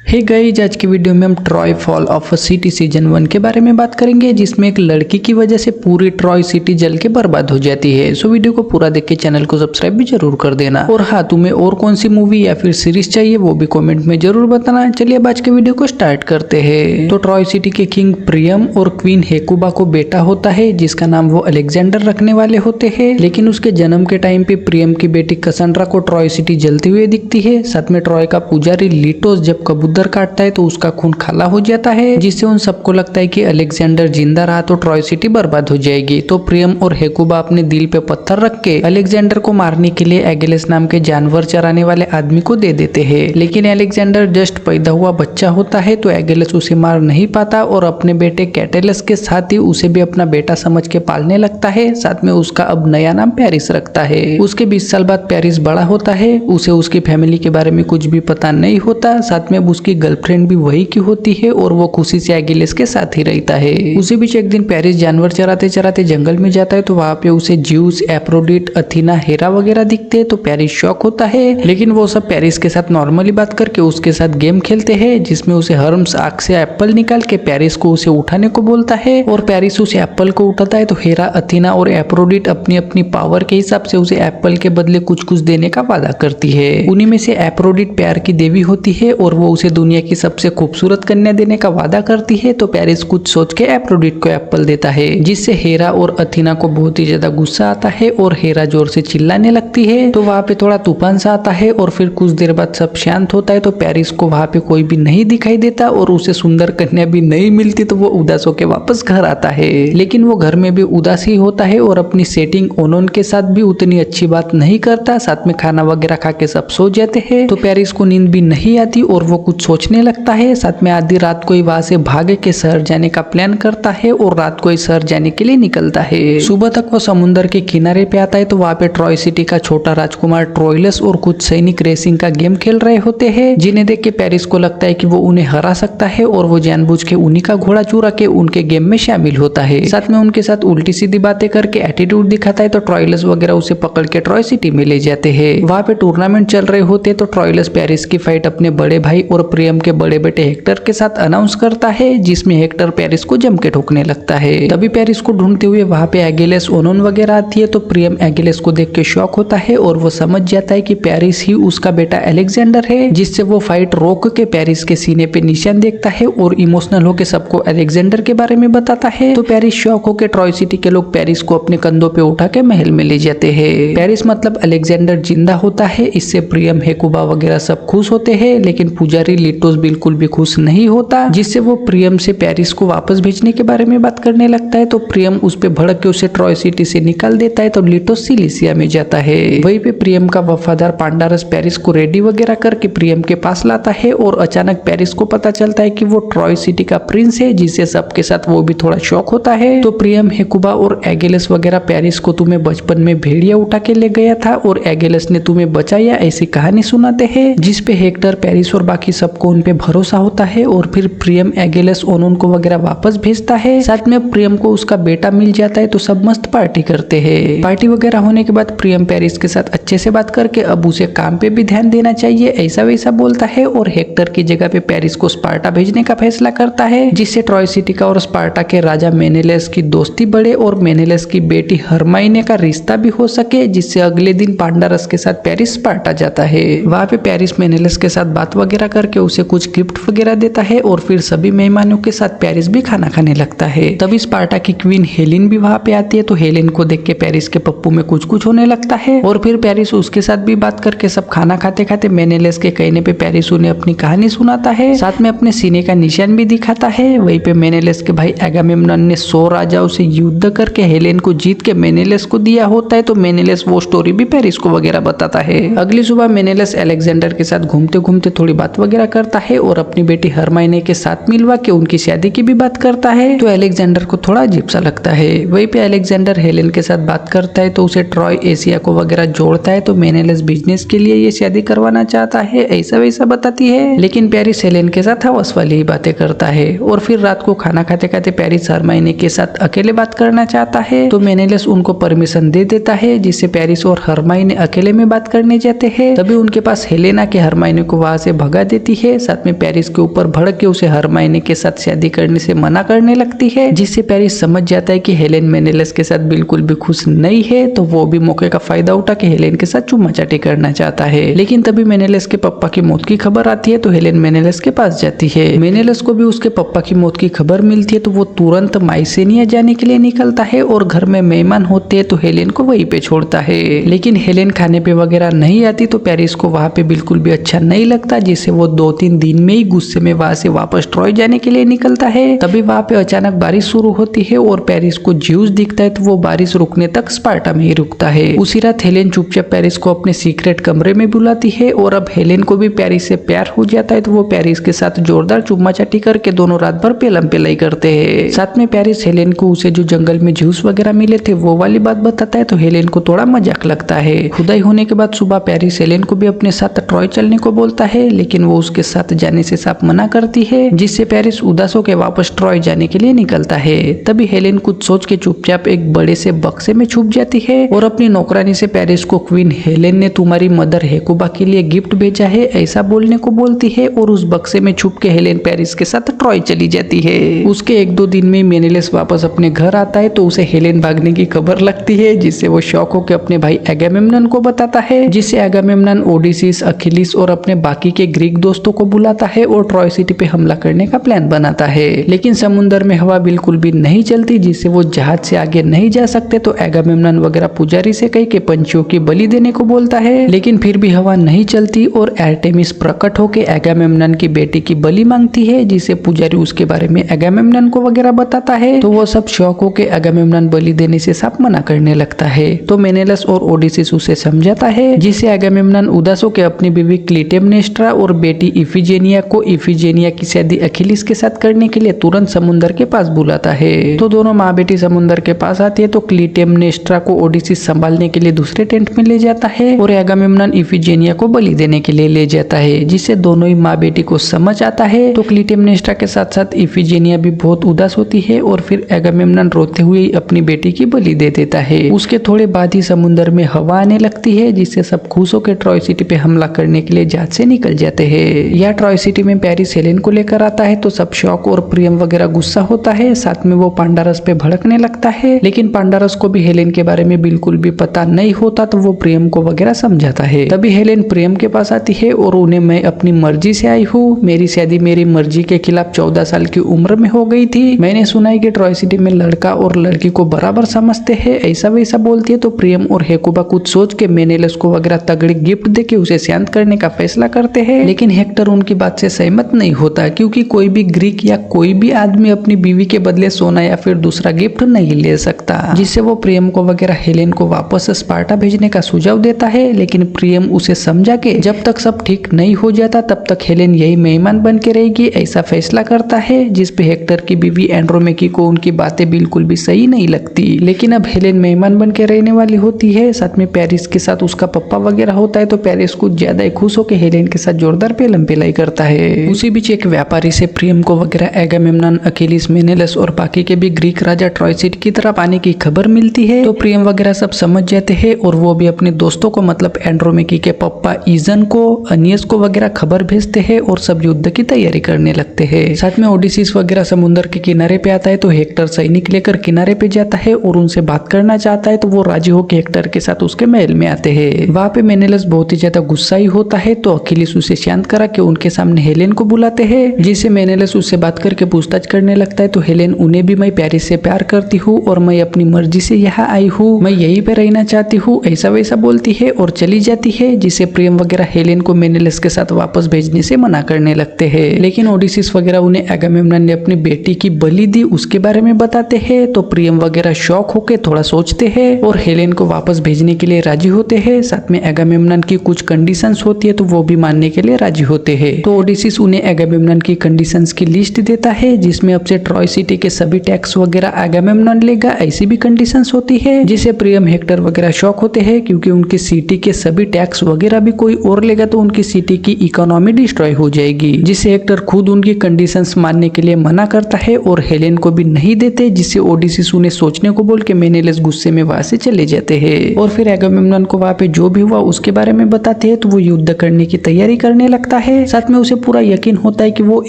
Hey guys, आज की video में हम Troy fall of a city season 1 के बारे में बात करेंगे, जिसमें एक लड़की की वजह से पूरी ट्रॉय सिटी जल के बर्बाद हो जाती है। सो वीडियो को पूरा देख के चैनल को सब्सक्राइब भी जरूर कर देना। और हाँ, तुम्हें और कौन सी मूवी या फिर सीरीज चाहिए वो भी कमेंट में जरूर बताना। चलिए अब आज के वीडियो को स्टार्ट करते हैं। तो ट्रॉय सिटी के किंग प्रियम और क्वीन हेकुबा को बेटा होता है, जिसका नाम वो अलेक्जेंडर रखने वाले होते हैं। लेकिन उसके जन्म के टाइम पे प्रियम की बेटी कसांड्रा को ट्रॉय सिटी जलती हुई दिखती है। साथ में ट्रॉय का पुजारी लिटोस जब कबूतर काटता है तो उसका खून खाला हो जाता है, जिससे उन सबको लगता है कि अलेक्जेंडर जिंदा रहा तो ट्रॉय सिटी बर्बाद हो जाएगी। तो प्रियम और हेकुबा अपने दिल पे पत्थर रख के अलेक्जेंडर को मारने के लिए एगिलेस नाम के जानवर चराने वाले आदमी को दे देते हैं। लेकिन अलेक्जेंडर जस्ट पैदा हुआ बच्चा होता है तो एगिलेस उसे मार नहीं पाता और अपने बेटे कैटेलस के साथ ही उसे भी अपना बेटा समझ के पालने लगता है। साथ में उसका अब नया नाम पेरिस रखता है। उसके 20 साल बाद पेरिस बड़ा होता है। उसे उसकी फैमिली के बारे में कुछ भी पता नहीं होता। साथ में उसकी गर्लफ्रेंड भी वही की होती है और वो खुशी से एगिलेस के साथ ही रहता है। उसी बीच एक दिन पेरिस जानवर चराते चराते जंगल में जाता है तो वहाँ पे उसे ज्यूस, एप्रोडिट, अथीना, हेरा वगैरह दिखते हैं। तो पेरिस शॉक होता है, लेकिन वो सब पेरिस के साथ नॉर्मली बात करके उसके साथ गेम खेलते हैं, जिसमें उसे हर्म्स आग से एप्पल निकाल के पेरिस को उसे उठाने को बोलता है और पेरिस उसे एप्पल को उठाता है। तो हेरा, अथीना और एप्रोडिट अपनी अपनी पावर के हिसाब से उसे एप्पल के बदले कुछ कुछ देने का वादा करती है। उन्हीं में से एप्रोडिट प्यार की देवी होती है और वो उसे दुनिया की सबसे खूबसूरत कन्या देने का वादा करती है। तो पेरिस कुछ सोच के एप्रोडिट को एप्पल देता है, जिससे हेरा और अथीना को बहुत ही ज्यादा गुस्सा आता है और हेरा जोर से चिल्लाने लगती है। तो वहाँ पे थोड़ा तूफान सा आता है और फिर कुछ देर बाद सब शांत होता है। तो पेरिस को वहाँ पे कोई भी नहीं दिखाई देता और उसे सुंदर कन्या भी नहीं मिलती। तो वो उदास होकर वापस घर आता है, लेकिन वो घर में भी उदास ही होता है और अपनी सेटिंग ओनोन के साथ भी उतनी अच्छी बात नहीं करता। साथ में खाना वगैरह खा के सब सो जाते हैं। तो पेरिस को नींद भी नहीं आती और वो कुछ सोचने लगता है। साथ में आधी रात को ही वहां से भागे के शहर जाने का प्लान करता है और रात को ही शहर जाने के लिए निकलता है। सुबह तक वो समुद्र के किनारे पे आता है तो वहाँ पे ट्रॉय सिटी का छोटा राजकुमार ट्रोइलस और कुछ सैनिक रेसिंग का गेम खेल रहे होते हैं, जिन्हें देख के पेरिस को लगता है कि वो उन्हें हरा सकता है और वो जानबूझ के उन्हीं का घोड़ा चुरा के उनके गेम में शामिल होता है। साथ में उनके साथ उल्टी सीधी बातें करके एटीट्यूड दिखाता है। तो ट्रोइलस वगैरह उसे पकड़ के ट्रॉय सिटी में ले जाते हैं। वहाँ पे टूर्नामेंट चल रहे होते तो ट्रोइलस पेरिस की फाइट अपने बड़े भाई और प्रियम के बड़े बेटे हेक्टर के साथ अनाउंस करता है, जिसमें हेक्टर पेरिस को जम के ठोकने लगता है। तभी पेरिस को ढूंढते हुए वहाँ पे एगिलेस, ओनोन वगैरह आती है। तो प्रियम एगिलेस को देख के शॉक होता है और वो समझ जाता है कि पेरिस ही उसका बेटा अलेक्जेंडर है, जिससे वो फाइट रोक के पेरिस के सीने पे निशान देखता है और इमोशनल होकर सबको अलेक्जेंडर के बारे में बताता है। तो पेरिस शॉक होकर ट्रॉय सिटी के लोग पेरिस को अपने कंधों पे उठा के महल में ले जाते हैं। पेरिस मतलब अलेक्जेंडर जिंदा होता है। इससे प्रियम, हेकुबा वगैरह सब खुश होते हैं, लेकिन पुजारी लिटोस बिल्कुल भी खुश नहीं होता, जिससे वो प्रियम से पेरिस को वापस भेजने के बारे में बात करने लगता है। तो प्रियम उस पे भड़क के उसे ट्रॉय सिटी से निकाल देता है। तो लिटोस सिलिसिया में जाता है। वहीं पे प्रियम का वफादार पांडारस पेरिस को रेडी वगैरह करके प्रियम के पास लाता है और अचानक पेरिस को पता चलता है कि वो ट्रॉय सिटी का प्रिंस है, जिससे सबके साथ वो भी थोड़ा शॉक होता है। तो प्रियम, हेकुबा और एगिलेस वगैरह पेरिस को तुम्हें बचपन में भेड़िया उठा के ले गया था और एगिलेस ने तुम्हें बचाया, ऐसी कहानी सुनाते हैं, जिसपे हेक्टर, पेरिस और बाकी सबको उन पे भरोसा होता है। और फिर प्रियम एगिलेस, ओनोन को वगैरह वापस भेजता है। साथ में प्रियम को उसका बेटा मिल जाता है। तो सब मस्त पार्टी करते हैं। पार्टी वगैरह होने के बाद प्रियम पेरिस के साथ अच्छे से बात करके अब उसे काम पे भी ध्यान देना चाहिए, ऐसा वैसा बोलता है और हेक्टर की जगह पे पेरिस को स्पार्टा भेजने का फैसला करता है, जिससे ट्रॉय सिटी का और स्पार्टा के राजा मेनेलेस की दोस्ती बढ़े और मेनेलेस की बेटी हरमाइने का रिश्ता भी हो सके, जिससे अगले दिन पांडारस के साथ पेरिस स्पार्टा जाता है। वहाँ पे पेरिस मेनेलेस के साथ बात वगैरह करके उसे कुछ गिफ्ट वगैरह देता है और फिर सभी मेहमानों के साथ पेरिस भी खाना खाने लगता है। तभी स्पार्टा की क्वीन हेलेन भी वहाँ पे आती है। तो हेलेन को देख के पेरिस के पप्पू में कुछ कुछ होने लगता है और फिर पेरिस उसके साथ भी बात करके सब खाना खाते खाते मेनेलेस के कहने पे पेरिस उन्हें अपनी कहानी सुनाता है। साथ में अपने सीने का निशान भी दिखाता है। वहीं पे मेनेलेस के भाई एगामेम्नन ने 100 राजाओं से युद्ध करके हेलेन को जीत के मेनेलेस को दिया होता है। तो मेनेलेस वो स्टोरी भी पेरिस को वगैरह बताता है। अगली सुबह मेनेलेस अलेक्जेंडर के साथ घूमते घूमते थोड़ी बात वगैरह करता है और अपनी बेटी हरमाइने के साथ मिलवा के उनकी शादी की भी बात करता है। तो अलेक्जेंडर को थोड़ा अजीब सा लगता है। वहीं पे अलेक्जेंडर हेलेन के साथ बात करता है तो उसे ट्रॉय, एशिया को वगैरह जोड़ता है। तो मेनेलेस बिजनेस के लिए ये शादी करवाना चाहता है, ऐसा वैसा बताती है, लेकिन पेरिस हेलेन के साथ हवस वाली ही बातें करता है। और फिर रात को खाना खाते खाते पेरिस हरमाइने के साथ अकेले बात करना चाहता है। तो मेनेलेस उनको परमिशन दे देता है, जिससे पेरिस और हरमाइने अकेले में बात करने जाते हैं। तभी उनके पास हेलेना के हरमाइने को वहां से भगा देती है। साथ में पेरिस के ऊपर भड़क के उसे हरमाइनी के साथ शादी करने से मना करने लगती है, जिससे पेरिस समझ जाता है कि हेलेन मेनेलस के साथ बिल्कुल भी खुश नहीं है। तो वो भी मौके का फायदा उठा के हेलेन के साथ चुम्मा चाटी करना चाहता है। लेकिन तभी मेनेलस के पापा की मौत की खबर आती है, तो हेलेन मेनेलस के पास जाती है। मेनेलस को भी उसके पापा की मौत की खबर मिलती है, तो वो तुरंत माइसेनिया जाने के लिए निकलता है और घर में मेहमान होते हैं तो हेलेन को वहीं पे छोड़ता है। लेकिन हेलेन खाने पे वगैरह नहीं आती, तो पेरिस को वहाँ पे बिल्कुल भी अच्छा नहीं लगता, जिससे वो 2-3 दिन में ही गुस्से में वहाँ से वापस ट्रॉय जाने के लिए निकलता है। तभी वहाँ पे अचानक बारिश शुरू होती है और पेरिस को ज्यूस दिखता है, तो वो बारिश रुकने तक स्पार्टा में ही रुकता है। उसी रात हेलेन चुपचाप पेरिस को अपने सीक्रेट कमरे में बुलाती है और अब हेलेन को भी पेरिस से प्यार हो जाता है, तो वो पेरिस के साथ जोरदार चुम्मा चाटी करके दोनों रात भर पेलम पेलाई करते हैं। साथ में पेरिस हेलेन को उसे जो जंगल में ज्यूस वगैरह मिले थे वो वाली बात बताता है, तो हेलेन को थोड़ा मजाक लगता है। खुदाई होने के बाद सुबह पेरिस हेलेन को भी अपने साथ ट्रॉय चलने को बोलता है, लेकिन वो उसके साथ जाने से साफ मना करती है, जिससे पेरिस उदास होकर वापस ट्रॉय जाने के लिए निकलता है। तभी हेलेन कुछ सोच के चुपचाप एक बड़े से बक्से में छुप जाती है और अपनी नौकरानी से पेरिस को क्वीन हेलेन ने तुम्हारी मदर हेकुबा के लिए गिफ्ट भेजा है ऐसा बोलने को बोलती है, और उस बक्से में छुप के हेलेन पेरिस के साथ ट्रॉय चली जाती है। उसके 1-2 दिन में मेनेलस वापस अपने घर आता है, तो उसे हेलेन भागने की खबर लगती है, जिससे वो शौक होकर अपने भाई एगामेम्नन को बताता है, जिससे एगामेम्नन ओडिसिस, अखिलिस और अपने बाकी के ग्रीक दोस्तों को बुलाता है और ट्रॉय सिटी पे हमला करने का प्लान बनाता है। लेकिन समुद्र में हवा बिल्कुल भी नहीं चलती, जिससे वो जहाज से आगे नहीं जा सकते, तो एगामेम्नन वगैरह पुजारी से कह के पंछियों की बलि देने को बोलता है। लेकिन फिर भी हवा नहीं चलती और आर्टेमिस प्रकट होकर एगामेम्नन की बेटी की बलि मांगती है, जिसे पुजारी उसके बारे में एगामेम्नन को वगैरह बताता है, तो वो सब शौक होकर एगामेम्नन बलि देने से साफ मना करने लगता है। तो मेनेलस और ओडिसिस उसे समझाता है, जिससे एगामेम्नन उदास होकर अपनी बीवी क्लिटेमनेस्ट्रा और बेटी इफिजेनिया को इफिजेनिया की शादी अखिलिस के साथ करने के लिए तुरंत समुद्र के पास बुलाता है। तो दोनों माँ बेटी समुद्र के पास आती है, तो क्लिटेमनेस्ट्रा को ओडिसिस संभालने के लिए दूसरे टेंट में ले जाता है और एगामेम्नन इफिजेनिया को बलि देने के लिए ले जाता है, जिससे दोनों ही माँ बेटी को समझ आता है। तो क्लिटेमनेस्ट्रा के साथ साथ इफिजेनिया भी बहुत उदास होती है और फिर एगामेम्नन रोते हुए ही अपनी बेटी की बलि दे देता है। उसके थोड़े बाद ही समुद्र में हवा आने लगती है, जिससे सब खुश होकर ट्रॉय सिटी पे हमला करने के लिए जहाज से निकल जाते हैं। यह ट्रॉय सिटी में पेरिस हेलेन को लेकर आता है, तो सब शौक और प्रियम वगैरह गुस्सा होता है। साथ में वो पांडारस पे भड़कने लगता है, लेकिन पांडारस को भी हेलेन के बारे में बिल्कुल भी पता नहीं होता, तो वो प्रियम को वगैरह समझाता है। तभी हेलेन प्रियम के पास आती है और उन्हें मैं अपनी मर्जी से आई हूँ, मेरी शादी मेरी मर्जी के खिलाफ 14 साल की उम्र में हो गई थी। मैंने सुना है कि ट्रॉय सिटी में लड़का और लड़की को बराबर समझते हैं, ऐसा वैसा बोलती है। तो प्रियम और हेकुबा कुछ सोच के मेनेलस को वगैरह तगड़ी गिफ्ट देके उसे शांत करने का फैसला करते हैं, लेकिन हेक्टर उनकी बात से सहमत नहीं होता, क्योंकि कोई भी ग्रीक या कोई भी आदमी अपनी बीवी के बदले सोना या फिर दूसरा गिफ्ट नहीं ले सकता, जिससे वो प्रियम को वगैरह हेलेन को वापस स्पार्टा भेजने का सुझाव देता है। लेकिन प्रियम उसे समझा के जब तक सब ठीक नहीं हो जाता तब तक हेलेन यही मेहमान बन के रहेगी, ऐसा फैसला करता है, जिसपे हेक्टर की बीवी एंड्रोमेकी को उनकी बातें बिल्कुल भी सही नहीं लगती। लेकिन अब हेलेन मेहमान बन के रहने वाली होती है, साथ में पेरिस के साथ उसका पप्पा वगैरह होता है, तो पेरिस कुछ ज्यादा ही खुश होकर हेलेन के साथ जोरदार पेलम पेलाई करता है। उसी बीच एक व्यापारी से प्रियम को वगैरह एगामेम्नन, अखिलिस, मेनेलस और बाकी के भी ग्रीक राजा ट्रॉय सिटी की तरफ आने की खबर मिलती है, तो प्रियम वगैरह सब समझ जाते हैं और वो भी अपने दोस्तों को मतलब एंड्रोमेकी के पप्पा ईजन को, अनियस को वगैरह खबर भेजते हैं और सब युद्ध की तैयारी करने लगते हैं। साथ में ओडिसिस वगैरह समुद्र के किनारे पे आता है, तो हेक्टर सैनिक लेकर किनारे पे जाता है और उनसे बात करना चाहता है, तो वो राजी होकर हेक्टर के साथ उसके महल में आते हैं। वहाँ पे मेनेलस बहुत ही ज्यादा गुस्साई होता है, तो अखिलिस उसे शांत करा के उनके सामने हेलेन को बुलाते हैं, जिसे मेनेलस उससे बात करके पूछताछ करने लगता है। तो हेलेन उन्हें भी मैं पेरिस से प्यार करती हूँ और मैं अपनी मर्जी से यहाँ आई हूँ, मैं यहीं पे रहना चाहती हूँ, ऐसा वैसा बोलती है और चली जाती है, जिसे प्रियम वगैरह हेलेन को मेनेलस के साथ वापस भेजने से मना करने लगते हैं। लेकिन ओडिसिस वगैरह उन्हें एगामेम्नन ने अपनी बेटी की बलि दी उसके बारे में बताते हैं, तो प्रियम वगैरह शौक होके थोड़ा सोचते हैं और हेलेन को वापस भेजने के लिए राजी होते हैं। साथ में एगामेम्नन की कुछ कंडीशंस होती है, तो वो भी मानने के लिए राजी होते हैं। तो ओडिसिस उन्हें एगामेम्नन की कंडीशंस की लिस्ट देता है, जिसमें अब से ट्रॉय सिटी के सभी टैक्स वगैरह एगामेम्नन लेगा, ऐसी भी कंडीशंस होती है, जिसे प्रियम, हेक्टर वगैरह शौक होते हैं, क्योंकि उनकी सिटी के सभी टैक्स वगैरह भी कोई और लेगा तो उनकी सिटी की इकोनॉमी डिस्ट्रॉय हो जाएगी, जिसे हेक्टर खुद उनकी कंडीशंस मानने के लिए मना करता है और हेलेन को भी नहीं देते, जिससे ओडिसिस उन्हें सोचने को बोल के मेनेलस गुस्से में वहां से चले जाते हैं। और फिर एगामेम्नन को वहां पे जो भी हुआ उसके बारे में बताते हैं, तो वो युद्ध करने की तैयारी करने लगता है। साथ में उसे पूरा यकीन होता है कि वो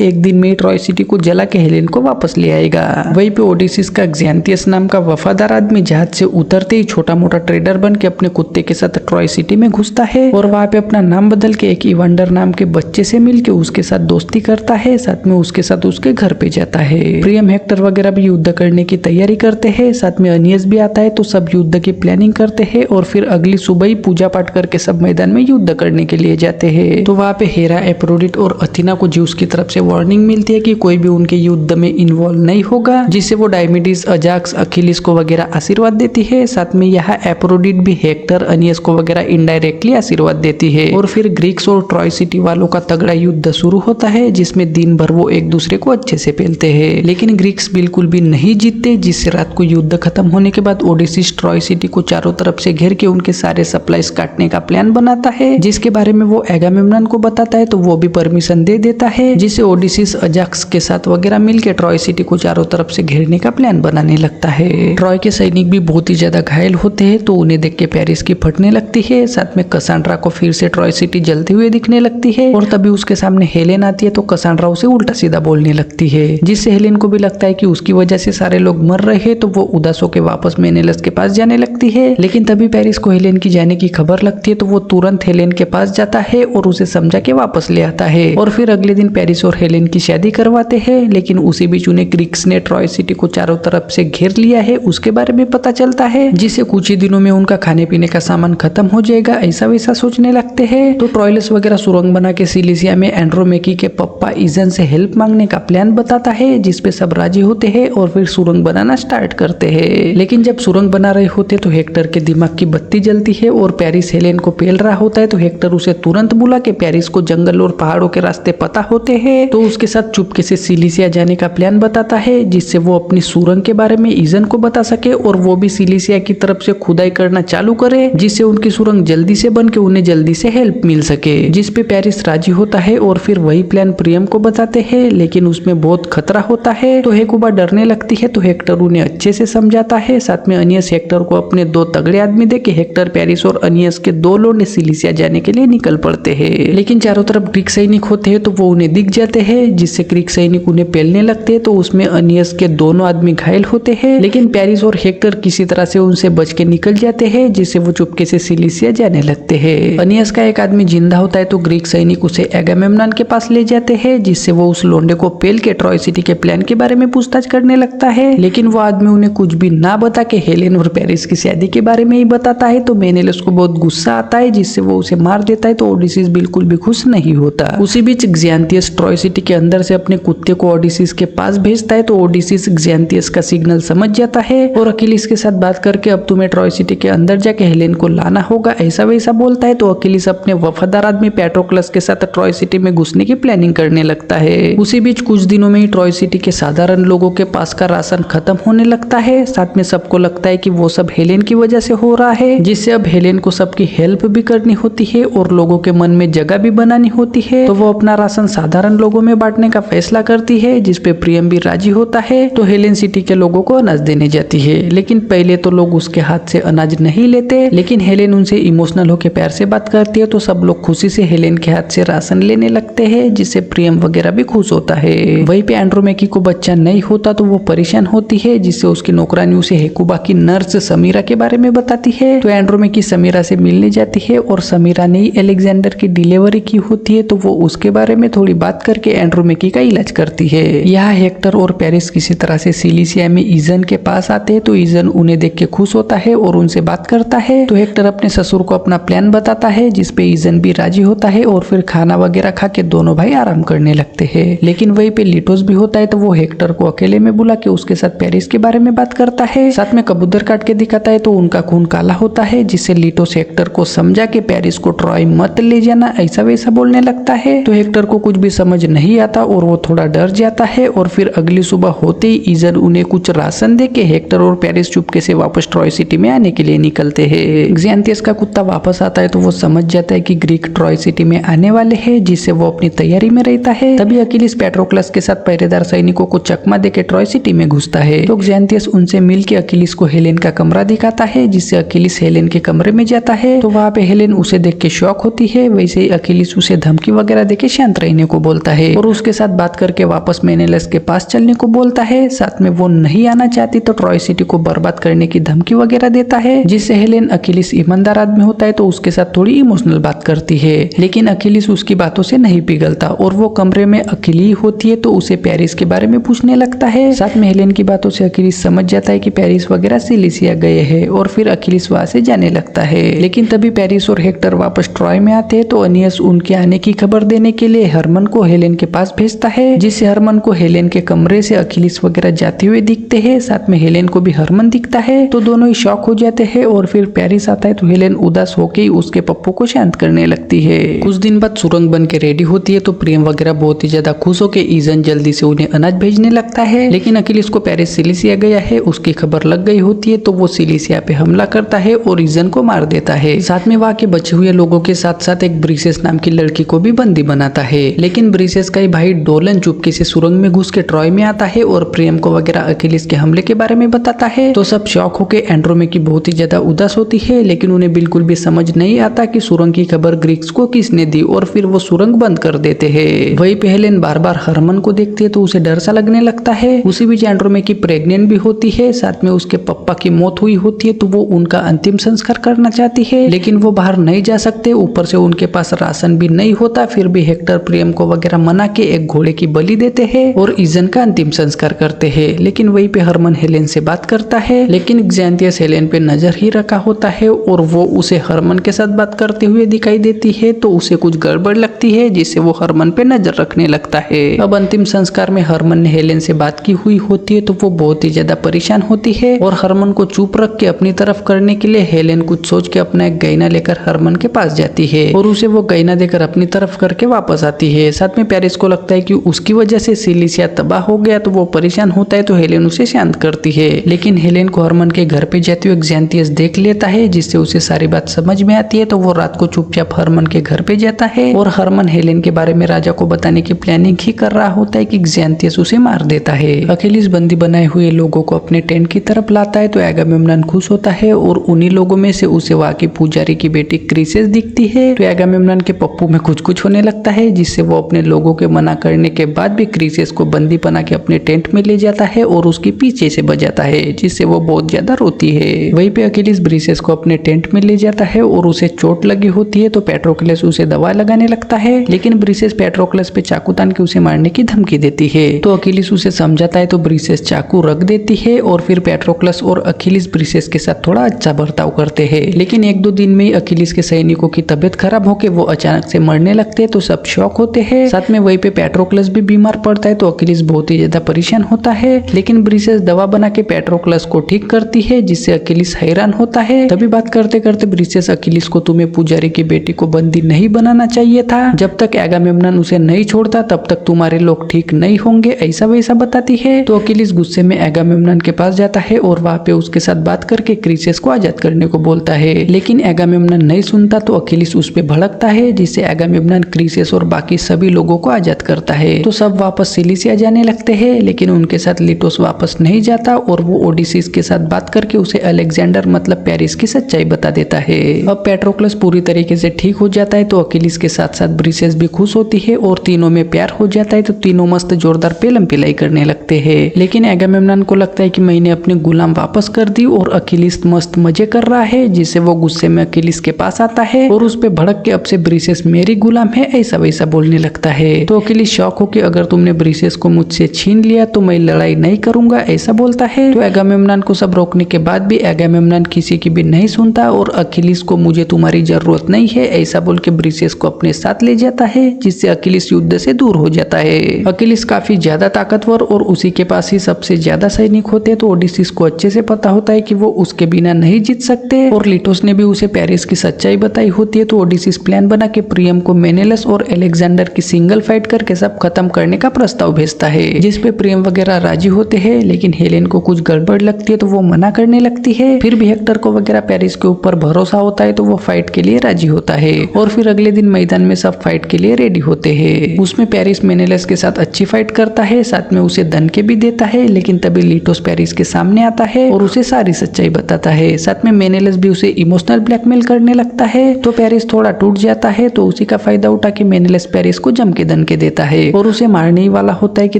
एक दिन में ट्रॉय सिटी को जला के हेलेन को वापस ले आएगा। वहीं पे ओडिसिस का एक्सियांथियस नाम का वफादार आदमी जहाज से उतरते ही छोटा मोटा ट्रेडर बन के अपने कुत्ते के साथ ट्रॉय सिटी में घुसता है और वहाँ पे अपना नाम बदल के एक इवांडर नाम के बच्चे से मिलके उसके साथ दोस्ती करता है। साथ में उसके साथ उसके घर पे जाता है। प्रियम हेक्टर वगैरह भी युद्ध करने की तैयारी करते हैं। साथ में अनियस भी आता है तो सब युद्ध की प्लानिंग करते हैं और फिर अगली सुबह ही पूजा पाठ करके सब मैदान में युद्ध करने के लिए जाते हैं। तो वहाँ पे हेरा, एफ्रोडिट और अथीना को ज्यूस की तरफ से वार्निंग मिलती है कि कोई भी उनके युद्ध में इन्वॉल्व नहीं होगा, जिससे वो डायमिडीज, अजाक्स, अखिलिस को वगैरह आशीर्वाद देती है। साथ में यहाँ एफ्रोडिट भी हेक्टर, अनियस को वगैरह इनडायरेक्टली आशीर्वाद देती है और फिर ग्रीक्स और ट्रॉय सिटी वालों का तगड़ा युद्ध शुरू होता है, जिसमें दिन भर वो एक दूसरे को अच्छे से पेलते हैं। लेकिन ग्रीक्स बिल्कुल भी नहीं जीतते, जिससे रात को युद्ध खत्म होने के बाद ओडिसिस ट्रॉय सिटी को चारों तरफ से घेर के उनके सारे सप्लाईज काटने का प्लान बनाता है, जिसके बारे में वो एगामेम्नन को बताता है तो वो भी परमिशन दे देता है, जिससे ओडिसिस अजाक्स के साथ वगैरह मिलकर ट्रॉय सिटी को चारों तरफ से घेरने का प्लान बनाने लगता है। ट्रॉय के सैनिक भी बहुत ही ज्यादा घायल होते हैं तो उन्हें देख के पेरिस की फटने लगती है। साथ में कसांड्रा को फिर से ट्रॉय सिटी जलते हुए दिखने लगती है और तभी उसके सामने हेलेन आती है तो कसांड्रा उसे उल्टा सीधा बोलने लगती है, जिससे हेलेन को भी लगता है कि उसकी वजह से सारे लोग मर रहे हैं। तो वो उदास होकर वापस मेनेलस के पास जाने लगती है। लेकिन तभी पेरिस को हेलेन की जाने की खबर लगती है तो वो तुरंत हेलेन के पास जाता है और उसे समझा के वापस ले आता है और फिर अगले दिन पेरिस और हेलेन की शादी करवाते हैं। लेकिन उसी बीच उन्हें ग्रीक्स ने ट्रॉय सिटी को चारों तरफ से घेर लिया है उसके बारे में पता चलता है, जिससे कुछ ही दिनों में उनका खाने पीने का सामान खत्म हो जाएगा, ऐसा वैसा सोचने लगते हैं। तो ट्रॉयलस वगैरह सुरंग बना के सिलिसिया में एंड्रोमेकी के पप्पा इजन से हेल्प मांगने का प्लान बताता है, जिसपे सब राजी होते हैं और फिर सुरंग बनाना स्टार्ट करते हैं। लेकिन जब सुरंग बना रहे होते तो हेक्टर के दिमाग की बत्ती जलती है और पेरिस हेलेन को पेल रहा होता है तो हेक्टर उसे तुरंत बुला के पेरिस को जंगल और पहाड़ों के रास्ते पता होते हैं तो उसके साथ चुपके से सिलिसिया जाने का प्लान बताता है, जिससे वो अपनी सुरंग के बारे में इजन को बता सके और वो भी सिलिसिया की तरफ से खुदाई करना चालू करे, जिससे उनकी सुरंग जल्दी से बन के उन्हें जल्दी से हेल्प मिल सके, जिसपे पेरिस राजी होता है और फिर वही प्लान प्रियम को बताते हैं। लेकिन उसमें बहुत खतरा होता है तो हेकुबा डरने लगती है तो हेक्टर उन्हें अच्छे से समझाता है। साथ में अनियस हेक्टर को अपने दो तगड़े आदमी देके हेक्टर, पेरिस और अनियस के दो लोग सिलिसिया जाने के लिए निकल पड़ते हैं। लेकिन चारों तरफ ग्रीक सैनिक होते हैं तो वो उन्हें दिख जाते हैं, जिससे ग्रीक सैनिक उन्हें पेलने लगते हैं तो उसमें अनियस के दोनों आदमी घायल होते हैं। लेकिन पेरिस और हेक्टर किसी तरह से उनसे बच के निकल जाते हैं, जिससे वो चुपके से सिलिसिया जाने लगते हैं। अनियस का एक आदमी जिंदा होता है तो ग्रीक सैनिक उसे एगामेम्नन के पास ले जाते हैं, जिससे वो उस लोंडे को पेल के ट्रॉय सिटी के प्लान के बारे में पूछताछ करने लगता है। लेकिन वो आदमी उन्हें कुछ भी ना बता के हेलेन और पेरिस की शादी के बारे में ही बताता है तो मेनेलस को बहुत गुस्सा आता है, जिससे वो उसे मार देता है तो ओडिसिस बिल्कुल भी खुश नहीं होता। उसी बीच एक्सियांथियस ट्रॉय सिटी के अंदर से अपने कुत्ते को ओडिसिस के पास भेजता है तो ओडिसिस एक्सियांथियस का सिग्नल समझ जाता है और अकिलिस के साथ बात करके अब तुम्हें ट्रॉय सिटी के अंदर जाके हेलेन को लाना होगा, ऐसा वैसा बोलता है। तो अकिलिस अपने वफादार आदमी पैट्रोक्लस के साथ ट्रॉय सिटी में घुसने की प्लानिंग करने लगता है। उसी बीच कुछ दिनों में ही ट्रॉय सिटी के साधारण लोगों के पास का राशन खत्म होने लगता है। साथ में सबको लगता है कि वो सब हेलेन की वजह से हो रहा है, जिससे अब हेलेन को सबकी हेल्प भी करनी होती है और लोगों के मन में जगह भी बनानी होती है। तो वो अपना राशन साधारण लोगों में बांटने का फैसला करती है, जिसपे प्रियम भी राजी होता है। तो हेलेन सिटी के लोगों को अनाज देने जाती है। लेकिन पहले तो लोग उसके हाथ से अनाज नहीं लेते, लेकिन हेलेन उनसे इमोशनल होकर प्यार से बात करती है तो सब लोग खुशी से हेलेन के हाथ से राशन लेने लगते हैं, जिससे प्रियम वगैरह भी खुश होता है। वहीं पे एंड्रोमेकी को बच्चा नहीं होता तो वो परेशान होती है, जिससे उसकी नौकरानी उसे हेकुबा की नर्स समीरा के बारे में बताती है। तो एंड्रोमेकी समीरा से मिलने जाती है और समीरा ने ही अलेक्जेंडर की डिलीवरी की होती है तो वो उसके बारे में थोड़ी बात करके एंड्रोमेकी का इलाज करती है। यहाँ हेक्टर और पेरिस किसी तरह से सिलिसिया में इजन के पास आते हैं तो इजन उन्हें देख के खुश होता है और उनसे बात करता है। तो हेक्टर अपने ससुर को अपना प्लान बताता है, जिसपे इजन भी राजी होता है और फिर खाना वगैरह खा के दोनों भाई आराम करने लगते हैं। लेकिन वहीं पे लिटोस भी होता है तो वो हेक्टर को अकेले में बुला के उसके साथ पेरिस के बारे में बात करता है। साथ में कबूतर काट के दिखाता है तो उनका खून काला होता है, जिससे लिटोस हेक्टर को समझा के पेरिस को ट्रॉय मत ले जाना, ऐसा वैसा बोलने लगता है। तो हेक्टर को कुछ भी समझ नहीं आता और वो थोड़ा डर जाता है और फिर अगली सुबह होते ही इजन उन्हें कुछ राशन दे के हेक्टर और पेरिस चुपके से वापस ट्रॉय सिटी में आने के लिए निकलते हैं। एक्सियांथियस का कुत्ता वापस आता है तो वो समझ जाता है कि ग्रीक ट्रॉय सिटी में आने वाले हैं, जिससे वो अपनी तैयारी में रहता है। तभी अकिलिस पैट्रोक्लस के साथ पहरेदार सैनिकों को चकमा देके ट्रॉय सिटी में घुसता है। तो एक्सियांथियस उनसे मिलकर अकिलिस को हेलेन का कमरा दिखाता है, जिससे अकिलिस हेलेन के कमरे में जाता है। तो वहाँ पे हेलेन उसे देख के शॉक होती है। वैसे ही अकिलिस उसे धमकी वगैरह देके शांत रहने को बोलता है और उसके साथ बात करके वापस मेनेलस के पास चलने को बोलता है। साथ में वो नहीं आना चाहती तो ट्रॉय सिटी को बर्बाद करने की धमकी वगैरह देता है, जिससे हेलेन अखिलिस ईमानदार आदमी होता है तो उसके साथ थोड़ी इमोशनल बात करती है, लेकिन अखिलिस उसकी बातों से नहीं पिघलता और वो कमरे में अकेली होती है तो उसे पेरिस के बारे में पूछने लगता है। साथ में हेलेन की बातों से अखिलिस समझ जाता है कि पेरिस वगैरह सिलिसिया गए हैं और फिर अखिलिस वहां से जाने लगता है। लेकिन तभी पेरिस और हेक्टर वापस ट्रॉय में आते हैं तो अनियस उनके आने की खबर देने के लिए हरमन को हेलेन के पास भेजता है, जिससे हरमन को हेलेन के कमरे से अखिलिस वगैरह जाते हुए दिखते हैं। साथ में हेलेन को भी हरमन दिखता है तो दोनों ही शॉक हो जाते हैं और फिर पेरिस आता है तो हेलेन उदास होकर उसके पप्पू को शांत करने लगती है। कुछ दिन बाद सुरंग बन के रेडी होती है तो प्रियम वगैरह बहुत ही ज्यादा खुश होकर ईजन जल्दी से उन्हें अनाज भेजने लगता है, लेकिन अखिलिस को पेरिस सिलिसिया गया है उसकी खबर लग गई होती है तो वो सिलिसिया पे हमला करता है और ईजन को मार देता है। साथ में वहाँ के बचे हुए लोगों के साथ साथ एक ब्रिसेस नाम की लड़की को भी बंदी बनाता है, लेकिन ब्रिसेस का ही भाई डोलन चुपके से सुरंग में घुस के ट्रॉय में आता है और प्रियम को वगैरह अखिलिस के हमले के बारे में बताता है। तो सब शौक होके एंड्रोमेकी बहुत ही ज्यादा उदास होती है, लेकिन उन्हें बिल्कुल भी समझ नहीं आता कि सुरंग की खबर ग्रीक्स को किसने दी और फिर वो सुरंग बंद कर देते हैं। वही पे हेलेन बार बार हरमन को देखती है तो उसे डर सा लगने लगता है। उसी बीच एंड्रोमेकी प्रेग्नेंट भी होती है, साथ में उसके पप्पा की मौत हुई होती है तो वो उनका अंतिम संस्कार करना चाहती है, लेकिन वो बाहर नहीं जा सकते, ऊपर से उनके पास राशन भी नहीं होता। फिर भी हेक्टर प्रियम को वगैरह मना के एक घोड़े की बलि देते हैं और ईजन का अंतिम संस्कार करते हैं। लेकिन वहीं पे हरमन हेलेन से बात करता है, लेकिन एक्जेंथियस हेलेन पे नजर ही रखा होता है और वो उसे हरमन के साथ बात करते हुए दिखाई देती है तो उसे कुछ गड़बड़ लगती है, जिससे वो हरमन पे नजर रखने लगता है। अब अंतिम संस्कार में हरमन ने हेलेन से बात की हुई होती है तो वो बहुत ही ज्यादा परेशान होती है और हरमन को चुप रख के अपनी तरफ करने के लिए हेलेन कुछ सोच के अपना एक गहना लेकर हरमन के पास जाती है और उसे वो गहना देकर अपनी तरफ करके वापस आती है। साथ में पेरिस को लगता है कि उसकी वजह से सिलिसिया तबाह हो गया तो वो परेशान होता है तो हेलेन उसे शांत करती है, लेकिन हेलेन को हरमन के घर पे जाते हुए एक्जेंथियस देख लेता है, जिससे उसे सारी बात समझ में आती है तो वो रात को चुपचाप हरमन के घर पे जाता है और हरमन हेलेन के बारे में राजा को बताने की प्लानिंग ही कर रहा होता है कि एक्जेंथियस उसे मार देता है। अखिलिस बंदी बनाए हुए लोगों को अपने टेंट की तरफ लाता है तो एगामेम्नन खुश होता है और उन्हीं लोगों में से उसे वहाँ की पुजारी की बेटी क्रिसेस दिखती है तो एगामेम्नन के पप्पू में कुछ होने लगता है, जिससे वो अपने लोगों के मना करने के बाद भी क्रिसेस को बंदी बना के अपने टेंट में ले जाता है और उसके पीछे से बजाता है, जिससे वो बहुत ज्यादा रोती है। वहीं पे अखिलिस ब्रिसेस को अपने टेंट में ले जाता है और उसे चोट लगी होती है तो पेट्रोक्लस उसे दवा लगाने लगता है, लेकिन ब्रिसेस पेट्रोक्लस पे चाकू तान के उसे मारने की धमकी देती है तो अखिलिस उसे समझाता है तो ब्रिसेस चाकू रख देती है और फिर पेट्रोक्लस और अखिलिस ब्रिसेस के साथ थोड़ा अच्छा बर्ताव करते हैं। लेकिन 1-2 दिन में अखिलिस के सैनिकों की तबीयत खराब होकर वो अचानक से मरने लगते हैं तो सब शौक होते हैं। साथ में वहीं पे पेट्रोक्लस भी बीमार पड़ता है तो अखिलिस बहुत ही ज्यादा परेशान होता है, लेकिन ब्रिसेस दवा बना के पेट्रोक्लस को ठीक करती है, जिससे अखिलिस हैरान होता है। तभी बात करते करते ब्रिसेस अखिलिस को तुम्हें पुजारी की बेटी को बंदी नहीं बनाना चाहिए था, जब तक एगामेम्नन उसे नहीं छोड़ता तब तक तुम्हारे लोग ठीक नहीं होंगे, ऐसा वैसा बताती है। तो अखिलिस गुस्से में एगामेम्नन के पास जाता है और वहाँ पे उसके साथ बात करके क्रिसेस को आजाद करने को बोलता है, लेकिन एगामेम्नन नहीं सुनता तो अखिलिस उस पे भड़कता है, जिससे एगामेम्नन क्रिसेस और बाकी सभी लोगों को आजाद करता है। तो सब वापस सिलिसिया जाने लगते हैं, लेकिन उनके साथ लिटोस वापस नहीं जाता और वो ओडिसिस के साथ बात करके उसे अलेक्जेंडर मतलब पेरिस की सच्चाई बता देता है। अब पेट्रोक्लस पूरी तरीके से ठीक हो जाता है तो अखिलिस के साथ साथ ब्रिसेस भी खुश होती है और तीनों में प्यार हो जाता है तो तीनों मस्त जोरदार पेलम पिलाई करने लगते हैं। लेकिन एगामेम्नन को लगता है कि मैंने अपने गुलाम वापस कर दी और अखिलिस मस्त मजे कर रहा है, जिससे वो गुस्से में अखिलिस के पास आता है और उस पे भड़क के अब से ब्रिसेस मेरी गुलाम है ऐसा वैसा बोलने लगता है। तो अखिलिस शौक हो कि अगर तुमने ब्रिसेस को मुझसे छीन लिया तो मैं लड़ाई नहीं करूंगा ऐसा बोलता है। तो एगामेम्नन को सब रोकने के बाद भी एगामेम्नन किसी की भी नहीं सुनता और अखिलिस को मुझे तुम्हारी जरूरत नहीं है ऐसा बोल के ब्रिसेस को अपने साथ ले जाता है, जिससे अखिलिस युद्ध से दूर हो जाता है। अखिलिस काफी ज्यादा ताकतवर और उसी के पास ही सबसे ज्यादा सैनिक होते तो ओडिसिस को अच्छे से पता होता है कि वो उसके बिना नहीं जीत सकते और लिटोस ने भी उसे पेरिस की सच्चाई बताई होती है। तो ओडिसिस प्लान बना के प्रियम को मेनेलस और अलेक्जेंडर की सिंगल फाइट करके सब खत्म करने का प्रस्ताव भेजता है, जिसपे प्रियम वगैरह राजी होते हैं, लेकिन हेलेन को कुछ गड़बड़ लगती है तो वो मना करने लगती है। फिर भी हेक्टर को वगैरह पेरिस के ऊपर भरोसा होता है तो वो फाइट के लिए राजी होता है और फिर अगले दिन मैदान में सब फाइट के लिए रेडी होते हैं। उसमें पेरिस मेनेलस के साथ अच्छी फाइट करता है, साथ में उसे दणके भी देता है, लेकिन तभी लिटोस पेरिस के सामने आता है और उसे सारी सच्चाई बताता है। साथ में मेनेलस भी उसे इमोशनल ब्लैकमेल करने लगता है तो पेरिस थोड़ा टूट जाता है तो उसी का फायदा उठा के मेनेलियस पेरिस को जम के दणके देता है और उसे मारने ही वाला होता है कि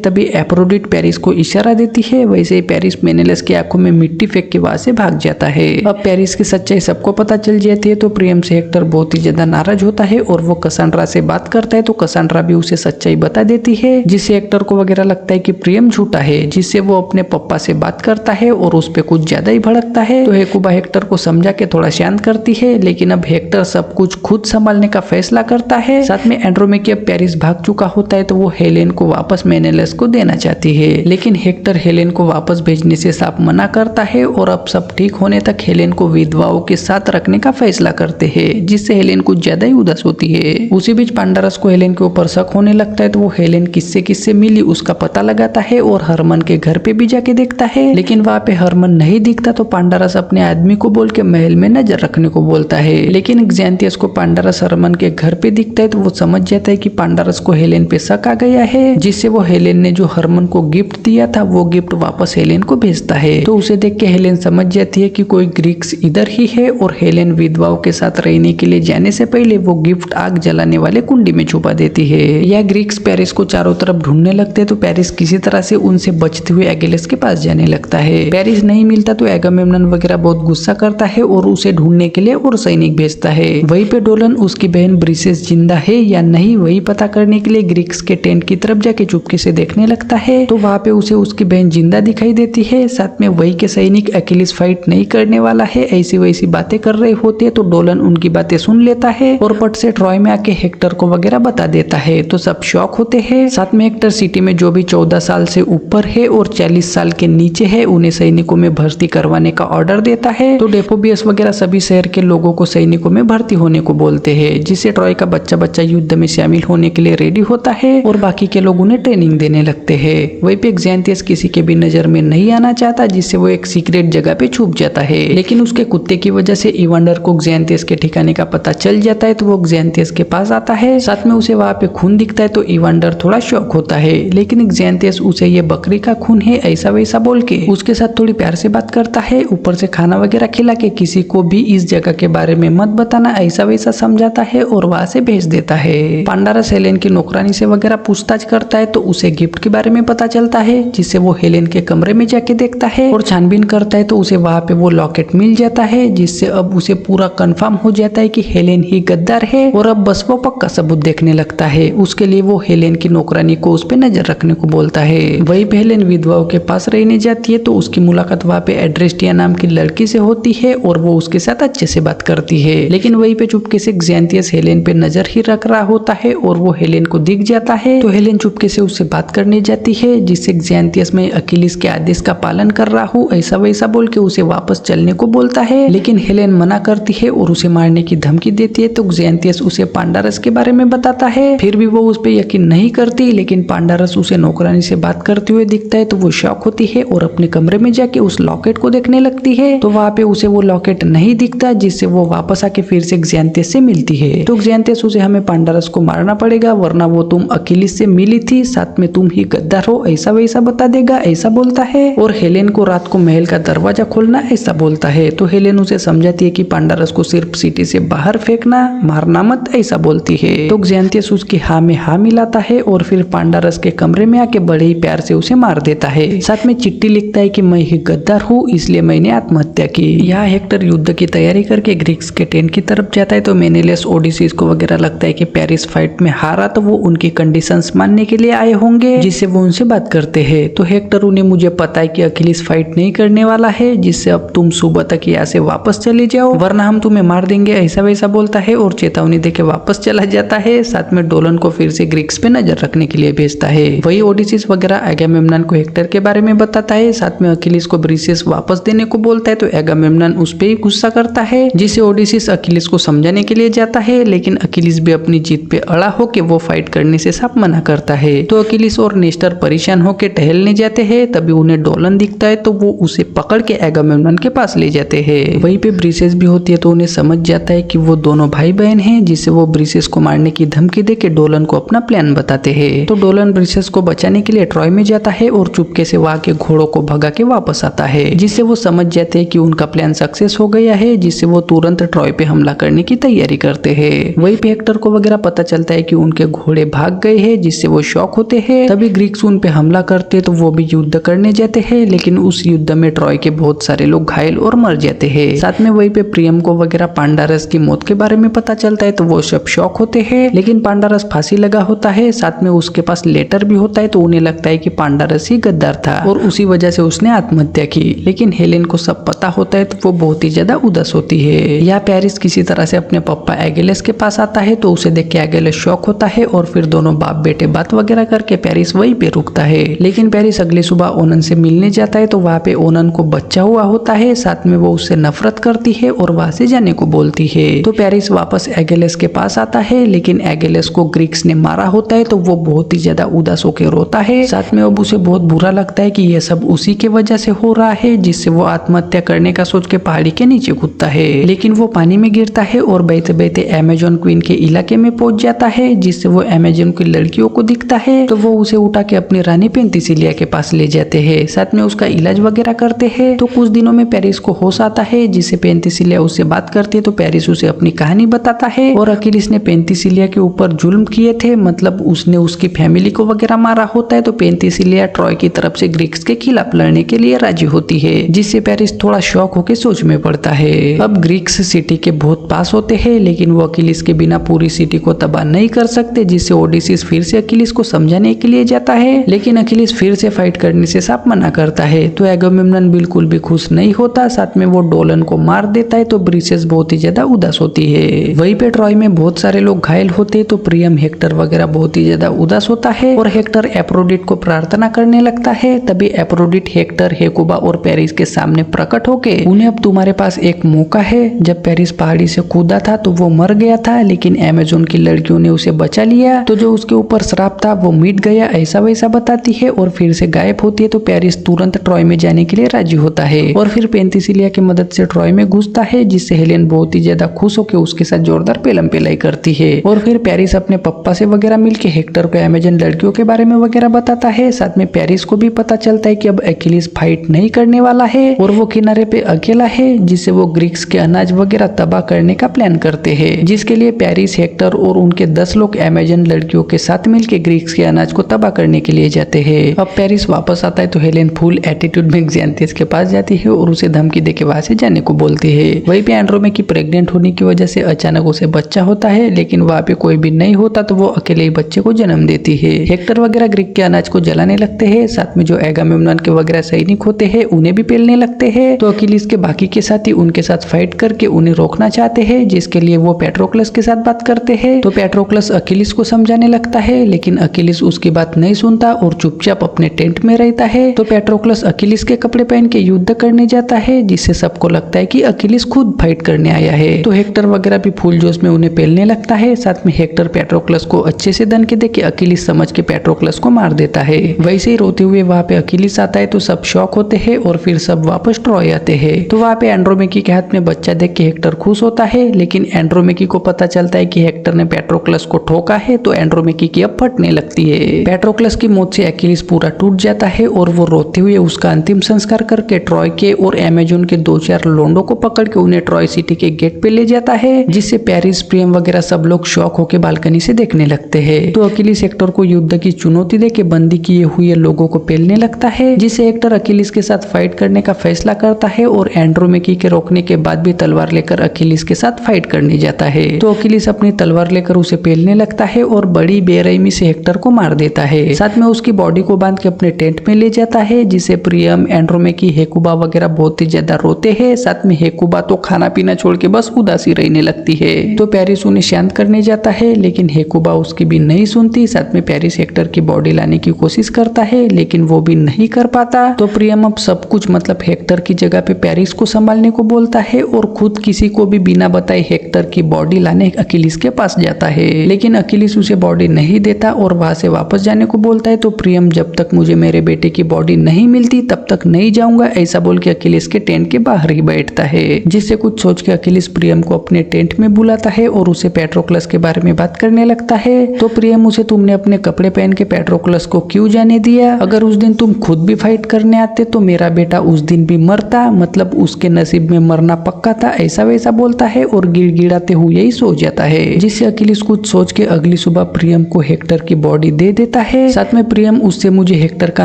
तभी एफ्रोडिट पेरिस को इशारा देती है। वैसे ही पेरिस मेनेलियस की आंखों में मिट्टी फेंक के वहां से भाग जाता है। अब पेरिस की सच्चाई सबको पता चल जाती है तो प्रियम से हेक्टर बहुत ही ज्यादा नाराज होता है और वो कसांड्रा से बात करता है तो कसांड्रा भी उसे सच्चाई बता देती है, जिससे हेक्टर को वगैरह लगता है कि प्रियम झूठा है, जिससे वो अपने पापा से बात करता है और उस पे कुछ ज्यादा ही भड़कता है। तो हेकुबा हेक्टर को समझा के थोड़ा शांत करती है, लेकिन अब हेक्टर सब कुछ खुद संभालने का फैसला करता है। साथ में एंड्रोमेकी अब पेरिस भाग चुका होता है तो वो हेलेन को वापस मेनेलियस को देना चाहती है, लेकिन हेक्टर हेलेन को वापस भेजने से साफ मना करता है और अब सब ठीक होने तक हेलेन को विधवाओं के साथ रखने का फैसला करते हैं, जिससे हेलेन कुछ ज्यादा ही उदास होती है। उसी बीच पांडारस को हेलेन के ऊपर शक होने लगता है तो वो हेलेन किससे किससे मिली उसका पता लगाता है और हरमन के घर पे भी जाके देखता है, लेकिन वहाँ पे हरमन नहीं दिखता तो पांडारस अपने आदमी को बोल के महल में नजर रखने को बोलता है। लेकिन एक्जेंथियस को पांडारस हरमन के घर पे दिखता है तो वो समझ जाता है कि पांडारस को हेलेन पे शक आ गया है, जिससे वो हेलेन ने जो हरमन को गिफ्ट दिया था वो गिफ्ट वापस हेलेन को भेजता है। तो उसे देख के हेलेन समझ जाती है कि कोई ग्रीक्स इधर ही है और हेलेन विधवाओं के साथ रहने के लिए जाने से पहले वो गिफ्ट आग जलाने वाले कुंडी में छुपा देती है। यह ग्रीक्स पेरिस को चारों तरफ ढूंढने लगते हैं तो पेरिस किसी तरह से उनसे बचते हुए एगिलेस के पास जाने लगता है। पेरिस नहीं मिलता तो एगामेम्नन वगैरह बहुत गुस्सा करता है और उसे ढूंढने के लिए और सैनिक भेजता है। वहीं पे डोलन उसकी बहन ब्रिसेस जिंदा है या नहीं वही पता करने के लिए ग्रीक्स के टेंट की तरफ जाके चुपके से देखने लगता है तो वहाँ पे उसे उसकी बहन जिंदा दिखाई देती है। साथ में वही के सैनिक अकिलिस फाइट नहीं करने वाला है ऐसी वैसी बातें कर रहे होते हैं तो डोलन उनकी बातें सुन लेता है और पट से ट्रॉय में आके हेक्टर को वगैरह बता देता है तो सब शॉक होते हैं। साथ में हेक्टर सिटी में जो भी 14 साल से ऊपर है और 40 साल के नीचे है उन्हें सैनिकों में भर्ती करवाने का ऑर्डर देता है। तो डेफोबियस वगैरह सभी शहर के लोगों को सैनिकों में भर्ती होने को बोलते हैं, जिससे ट्रॉय का बच्चा बच्चा युद्ध में शामिल होने के लिए रेडी होता है और बाकी के लोग उन्हें ट्रेनिंग देने लगते हैं। वहीं पे एक्जेंथियस किसी के भी नजर में नहीं आना चाहता, जिससे वो एक सीक्रेट जगह पे छुप जाता है, लेकिन उसके कुत्ते की वजह से इवांडर को एक्जेंथियस के ठिकाने का पता चल जाता है तो वो एक्जेंथियस के पास आता है। साथ में उसे वहाँ पे खून दिखता है तो इवांडर थोड़ा शॉक होता है, लेकिन एक्जेंथियस उसे ये बकरी का खून है ऐसा वैसा बोल के उसके साथ थोड़ी प्यार से बात करता है, ऊपर से खाना वगैरह खिला के किसी को भी इस जगह के बारे में मत बताना ऐसा वैसा समझाता है और वहाँ से भेज देता है। पांडारस हेलेन की नौकरानी से वगैरह पूछताछ करता है तो उसे गिफ्ट के बारे में पता चलता है, जिससे वो हेलेन के कमरे में जाके देखता है और छानबीन करता है तो उसे वहाँ पे वो लॉकेट मिल जाता है, जिससे अब उसे पूरा कंफर्म हो जाता है कि हेलेन ही गद्दार है और अब बस वो पक्का सबूत देखने लगता है। उसके लिए वो हेलेन की नौकरानी को उस पे नजर रखने को बोलता है। वही पे हेलेन विधवाओं के पास रहने जाती है तो उसकी मुलाकात वहाँ पे एड्रेस्टिया नाम की लड़की से होती है और वो उसके साथ अच्छे से बात करती है, लेकिन वहीं पे चुपके से एक्जेंथियस हेलेन पे नजर ही रख रहा होता है और वो हेलेन को दिख जाता है तो हेलेन चुपके से उससे बात करने जाती है, जिससे एक्जेंथियस में अकिलिस के आदेश का पालन कर रहा हूँ ऐसा वैसा बोल के उसे वापस चलने को बोलता है, लेकिन हेलेन मना करती है और उसे मारने की धमकी देती है। तो एक्जेंथियस उसे पांडारस के बारे में बताता है, फिर भी वो उस पर यकीन नहीं करती, लेकिन पांडारस उसे नौकरानी से बात करते हुए दिखता है तो वो शॉक होती है और अपने कमरे में जाके उस लॉकेट को देखने लगती है तो वहाँ पे उसे वो लॉकेट नहीं दिखता, जिससे वो वापस आके फिर से एक्जेंथियस से मिलती है। तो एक्जेंथियस उसे हमें पांडारस को मारना पड़ेगा वरना वो तुम अकिलिस से मिली थी, साथ में तुम ही गद्दार हो ऐसा वैसा बता देगा ऐसा बोलता है और हेलेन को रात को महल का दरवाजा खोलना ऐसा बोलता है। तो हेलेन उसे समझाती है कि पांडारस को सिर्फ सिटी से बाहर फेंकना मारना मत ऐसा बोलती है। तो एक्जेंथियस उसकी हाँ में हाँ मिलाता है और फिर पांडारस के कमरे में आके बड़े ही प्यार से उसे मार देता है। साथ में चिट्ठी लिखता है कि मैं ही गद्दार हूँ इसलिए मैंने आत्महत्या की। यहाँ हेक्टर युद्ध की तैयारी करके ग्रीक्स के टेंट की तरफ जाता है तो मेनेलियस ओडिसीज को वगैरह लगता है कि पेरिस फाइट में हारा तो वो उनकी कंडीशंस मानने के लिए आए होंगे, जिससे वो उनसे बात करते हैं। तो हेक्टर उन्हें मुझे पता है कि अकिलिस फाइट नहीं करने वाला है, जिससे अब तुम सुबह तक यहाँ से वापस चले जाओ वरना हम तुम्हें मार देंगे ऐसा वैसा बोलता है और चेतावनी देके वापस चला जाता है। साथ में डोलन को फिर से ग्रीक्स पे नजर रखने के लिए भेजता है। वही ओडिसीज वगैरह एगामेम्नन को हेक्टर के बारे में बताता है, साथ में अकिलिस को ब्रिसेस वापस देने को बोलता है तो एगामेम्नन उस पे ही गुस्सा करता है, जिसे ओडिसीज अकिलिस को समझाने के लिए जाता है, लेकिन अकिलिस भी अपनी जीत पे अड़ा होके वो फाइट करने से साफ मना करता है। तो अकिलिस और नेस्टर परेशान होके टहलने जाते हैं, तभी उन्हें डोलन दिखता है तो वो उसे पकड़ के एगामेम्नन के पास ले जाते हैं। वहीं पे ब्रिसेस भी होती है तो उन्हें समझ जाता है कि वो दोनों भाई बहन हैं, जिससे वो ब्रिसेस को मारने की धमकी देके डोलन को अपना प्लान बताते हैं। तो डोलन ब्रिसेस को बचाने के लिए ट्रॉय में जाता है और चुपके से वहां के घोड़ों को भगा के वापस आता है, जिससे वो समझ जाते हैं कि उनका प्लान सक्सेस हो गया है, जिससे वो तुरंत ट्रॉय पे हमला करने की तैयारी करते हैं। वहीं पे हेक्टर को वगैरह पता चलता है कि उनके घोड़े भाग गए हैं, जिससे वो शॉक होते हैं। तभी ग्रीक्स उन पे हमला करते तो वो भी युद्ध करने जाते हैं, लेकिन उस युद्ध में ट्रॉय के बहुत सारे लोग घायल और मर जाते हैं। साथ में वहीं पे प्रियम को वगैरह पांडारस की मौत के बारे में पता चलता है तो वो सब शॉक होते हैं, लेकिन पांडारस फांसी लगा होता है। साथ में उसके पास लेटर भी होता है, तो उन्हें लगता है कि पांडारस ही गद्दार था और उसी वजह से उसने आत्महत्या की। लेकिन हेलेन को सब पता होता है तो वो बहुत ही ज्यादा उदास होती है। यहाँ पेरिस किसी तरह से अपने पापा एगिलेस के पास आता है, तो उसे देख के एगिलेस शॉक होता है और फिर दोनों बाप बेटे बात वगैरह करके पेरिस वहीं पे रुकता है। लेकिन पेरिस अगली सुबह ओनन से मिलने जाता है, तो वहाँ पे ओनन को बच्चा हुआ होता है। साथ में वो उससे नफरत करती है और वहाँ से जाने को बोलती है। तो पेरिस वापस एगिलेस के पास आता है, लेकिन एगिलेस को ग्रीक्स ने मारा होता है, तो वो बहुत ही ज्यादा उदास होकर रोता है। साथ में अब उसे बहुत बुरा लगता है कि ये सब उसी के वजह से हो रहा है, जिससे वो आत्महत्या करने का सोच के पहाड़ी के नीचे कूदता है। लेकिन वो पानी में गिरता है और बहते बहते अमेजोन क्वीन के इलाके में पहुंच जाता है, जिससे वो अमेजोन की लड़कियों को दिखता है। तो वो उसे उठा के अपनी रानी पेंथिसिलिया के पास ले जाते हैं। साथ में उसका इलाज वगैरह करते हैं। तो कुछ दिनों में पेरिस को होश आता है, जिससे पेंथिसिलिया उससे बात करती है। तो पेरिस उसे अपनी कहानी बताता है और अकिलिस ने पेंथिसिलिया के ऊपर जुल्म किए थे, मतलब उसने उसकी फैमिली को वगैरह मारा होता है। तो पेंथिसिलिया ट्रॉय की तरफ से ग्रीक्स के खिलाफ लड़ने के लिए राजी होती है, जिससे पेरिस थोड़ा शॉक होकर सोच में पड़ता है। अब ग्रीक्स सिटी के बहुत पास होते हैं, लेकिन वो अकिलिस के बिना पूरी सिटी को तबाह नहीं कर सकते, जिससे ओडिसिस फिर से अकिलिस को समझाने के लिए जाता है। लेकिन अकिलिस फिर से फाइट करने से साफ मना करता है। तो एगामेम्नन बिल्कुल भी खुश नहीं होता। साथ में वो डोलन को मार देता है, तो ब्रिसेस बहुत ही ज्यादा उदास होती है। वहीं पे ट्रॉय में बहुत सारे लोग घायल होते हैं, तो प्रियम हेक्टर वगैरह बहुत ही ज्यादा उदास होता है और हेक्टर एप्रोडिट को प्रार्थना करने लगता है। तभी एप्रोडिट हेक्टर, हेकुबा और पेरिस के सामने प्रकट होके उन्हें अब तुम्हारे पास एक मौका है। जब पेरिस पहाड़ी से कूदा था तो वो मर गया था, लेकिन अमेजोन की लड़कियों ने उसे बचा लिया, तो जो उसके ऊपर श्राप था वो मिट गया, ऐसा वैसा बताती है और फिर से गायब होती है। तो पेरिस तुरंत ट्रॉय में जाने के लिए राजी होता है और फिर पेंथिसिलिया की मदद से ट्रॉय में घुसता है, जिससे हेलेन बहुत ही ज्यादा खुश होकर उसके साथ जोरदार पेलम पेलाई करती है। और फिर पेरिस अपने पप्पा से वगैरह मिलके हेक्टर को अमेजन लड़कियों के बारे में वगैरह बताता है। साथ में पेरिस को भी पता चलता है कि अब अकिलिस फाइट नहीं करने वाला है और वो किनारे पे अकेला है, जिससे वो ग्रीक्स के अनाज वगैरह तबाह करने का प्लान करते हैं, जिसके लिए पेरिस, हेक्टर और उनके 10 लोग अमेजन लड़कियों के साथ मिलकर ग्रीक्स के अनाज को तबाह करने के लिए जाते हैं। अब पेरिस वापस आता है तो हेलेन फुल एटीट्यूड में ज़्यानथिस के पास जाती है और उसे धमकी देके वहां से जाने को बोलती है। वहीं पे एंड्रोमेकी प्रेग्नेंट होने की वजह से अचानक उसे बच्चा होता है, लेकिन वहाँ पे कोई भी नहीं होता, तो वो अकेले ही बच्चे को जन्म देती है। हेक्टर वगैरह ग्रीक के अनाज को जलाने लगते हैं। साथ में जो एगामेम्नन के वगैरह सैनिक होते हैं उन्हें भी पेलने लगते हैं। तो अकिलिस के बाकी के साथी उनके साथ फाइट करके उन्हें रोकना चाहते हैं, जिसके लिए वो पेट्रोक्लस के साथ बात करते हैं। तो पेट्रोक्लस अकिलिस को समझाने लगता है, लेकिन अकिलिस उसकी बात नहीं सुनता और चुपचाप अपने टेंट में रहता है। तो पेट्रोक्लस अकिलिस के कपड़े पहन के युद्ध करने जाता है, जिससे सबको लगता है कि अकिलिस खुद फाइट करने आया है। तो हेक्टर वगैरह भी फुल जोश में उन्हें पेलने लगता है। साथ में हेक्टर पेट्रोक्लस को अच्छे से दन के देके अकिलिस समझ के पेट्रोक्लस को मार देता है। वैसे ही रोते हुए वहाँ पे अकिलिस आता है, तो सब शॉक होते हैं और फिर सब वापस ट्रॉय आते हैं। तो वहाँ पे एंड्रोमेकी के हाथ में बच्चा देख के हेक्टर खुश होता है, लेकिन एंड्रोमेकी को पता चलता है कि हेक्टर ने पेट्रोक्लस को ठोका है, तो एंड्रोमेकी की अब फटने लगती है। पेट्रोक्लस की मौत से अकिलिस पूरा टूट जाता है और वो रोते हुए उसका अंतिम संस्कार करके ट्रॉय के और अमेजोन के 2-4 लोंडो को पकड़ के उन्हें ट्रॉय सिटी के गेट पे ले जाता है, जिससे पेरिस, प्रियम वगैरह सब लोग शॉक होकर बालकनी से देखने लगते हैं। तो अकिलिस हेक्टर को युद्ध की चुनौती देके बंदी किए हुए लोगों को पेलने लगता है, जिससे हेक्टर अकिलिस के साथ फाइट करने का फैसला करता है और एंड्रोमेकी के रोकने के बाद भी तलवार लेकर अकिलिस के साथ फाइट करने जाता है। तो अकिलिस अपनी तलवार लेकर उसे पेलने लगता है और बड़ी बेरहमी से हेक्टर को मार देता है। साथ में उसकी बॉडी को बांध के अपने टेंट में ले जाता है, जिसे प्रियम, एंड्रोमेकी, हेकुबा वगैरह बहुत ही ज्यादा रोते हैं। साथ में हेकुबा तो खाना पीना छोड़ के बस उदासी रहने लगती है। तो पेरिस उन्हें शांत करने जाता है, लेकिन हेकुबा उसकी भी नहीं सुनती। साथ में पेरिस हेक्टर की बॉडी लाने की कोशिश करता है, लेकिन वो भी नहीं कर पाता। तो प्रियम अब सब कुछ मतलब हेक्टर की जगह पे पेरिस को संभालने को बोलता है और खुद किसी को भी बिना बताए हेक्टर की बॉडी लाने अकिलिस के पास जाता है, लेकिन अकिलिस उसे बॉडी नहीं देता और वहां से वापस जाने को बोलता है। तो प्रियम जब तक मुझे मेरे बेटे की बॉडी नहीं मिलती तब तक नहीं जाऊंगा, ऐसा बोल के अकिलिस के टेंट के बाहर ही बैठता है। जिससे कुछ सोच के अकिलिस प्रियम को अपने टेंट में बुलाता है और उसे पेट्रोक्लस के बारे में बात करने लगता है। तो प्रियम उसे, तुमने अपने कपड़े पहन के पेट्रोक्लस को क्यों जाने दिया? अगर उस दिन तुम खुद भी फाइट करने आते तो मेरा बेटा उस दिन भी मरता, मतलब उसके नसीब में मरना पक्का था, ऐसा वैसा बोलता है और गिड़गिड़ाते हुए ही सो जाता जाता है, जिससे अखिलेश कुछ सोच के अगली सुबह प्रियम को हेक्टर की बॉडी दे देता है। साथ में प्रियम उससे मुझे हेक्टर का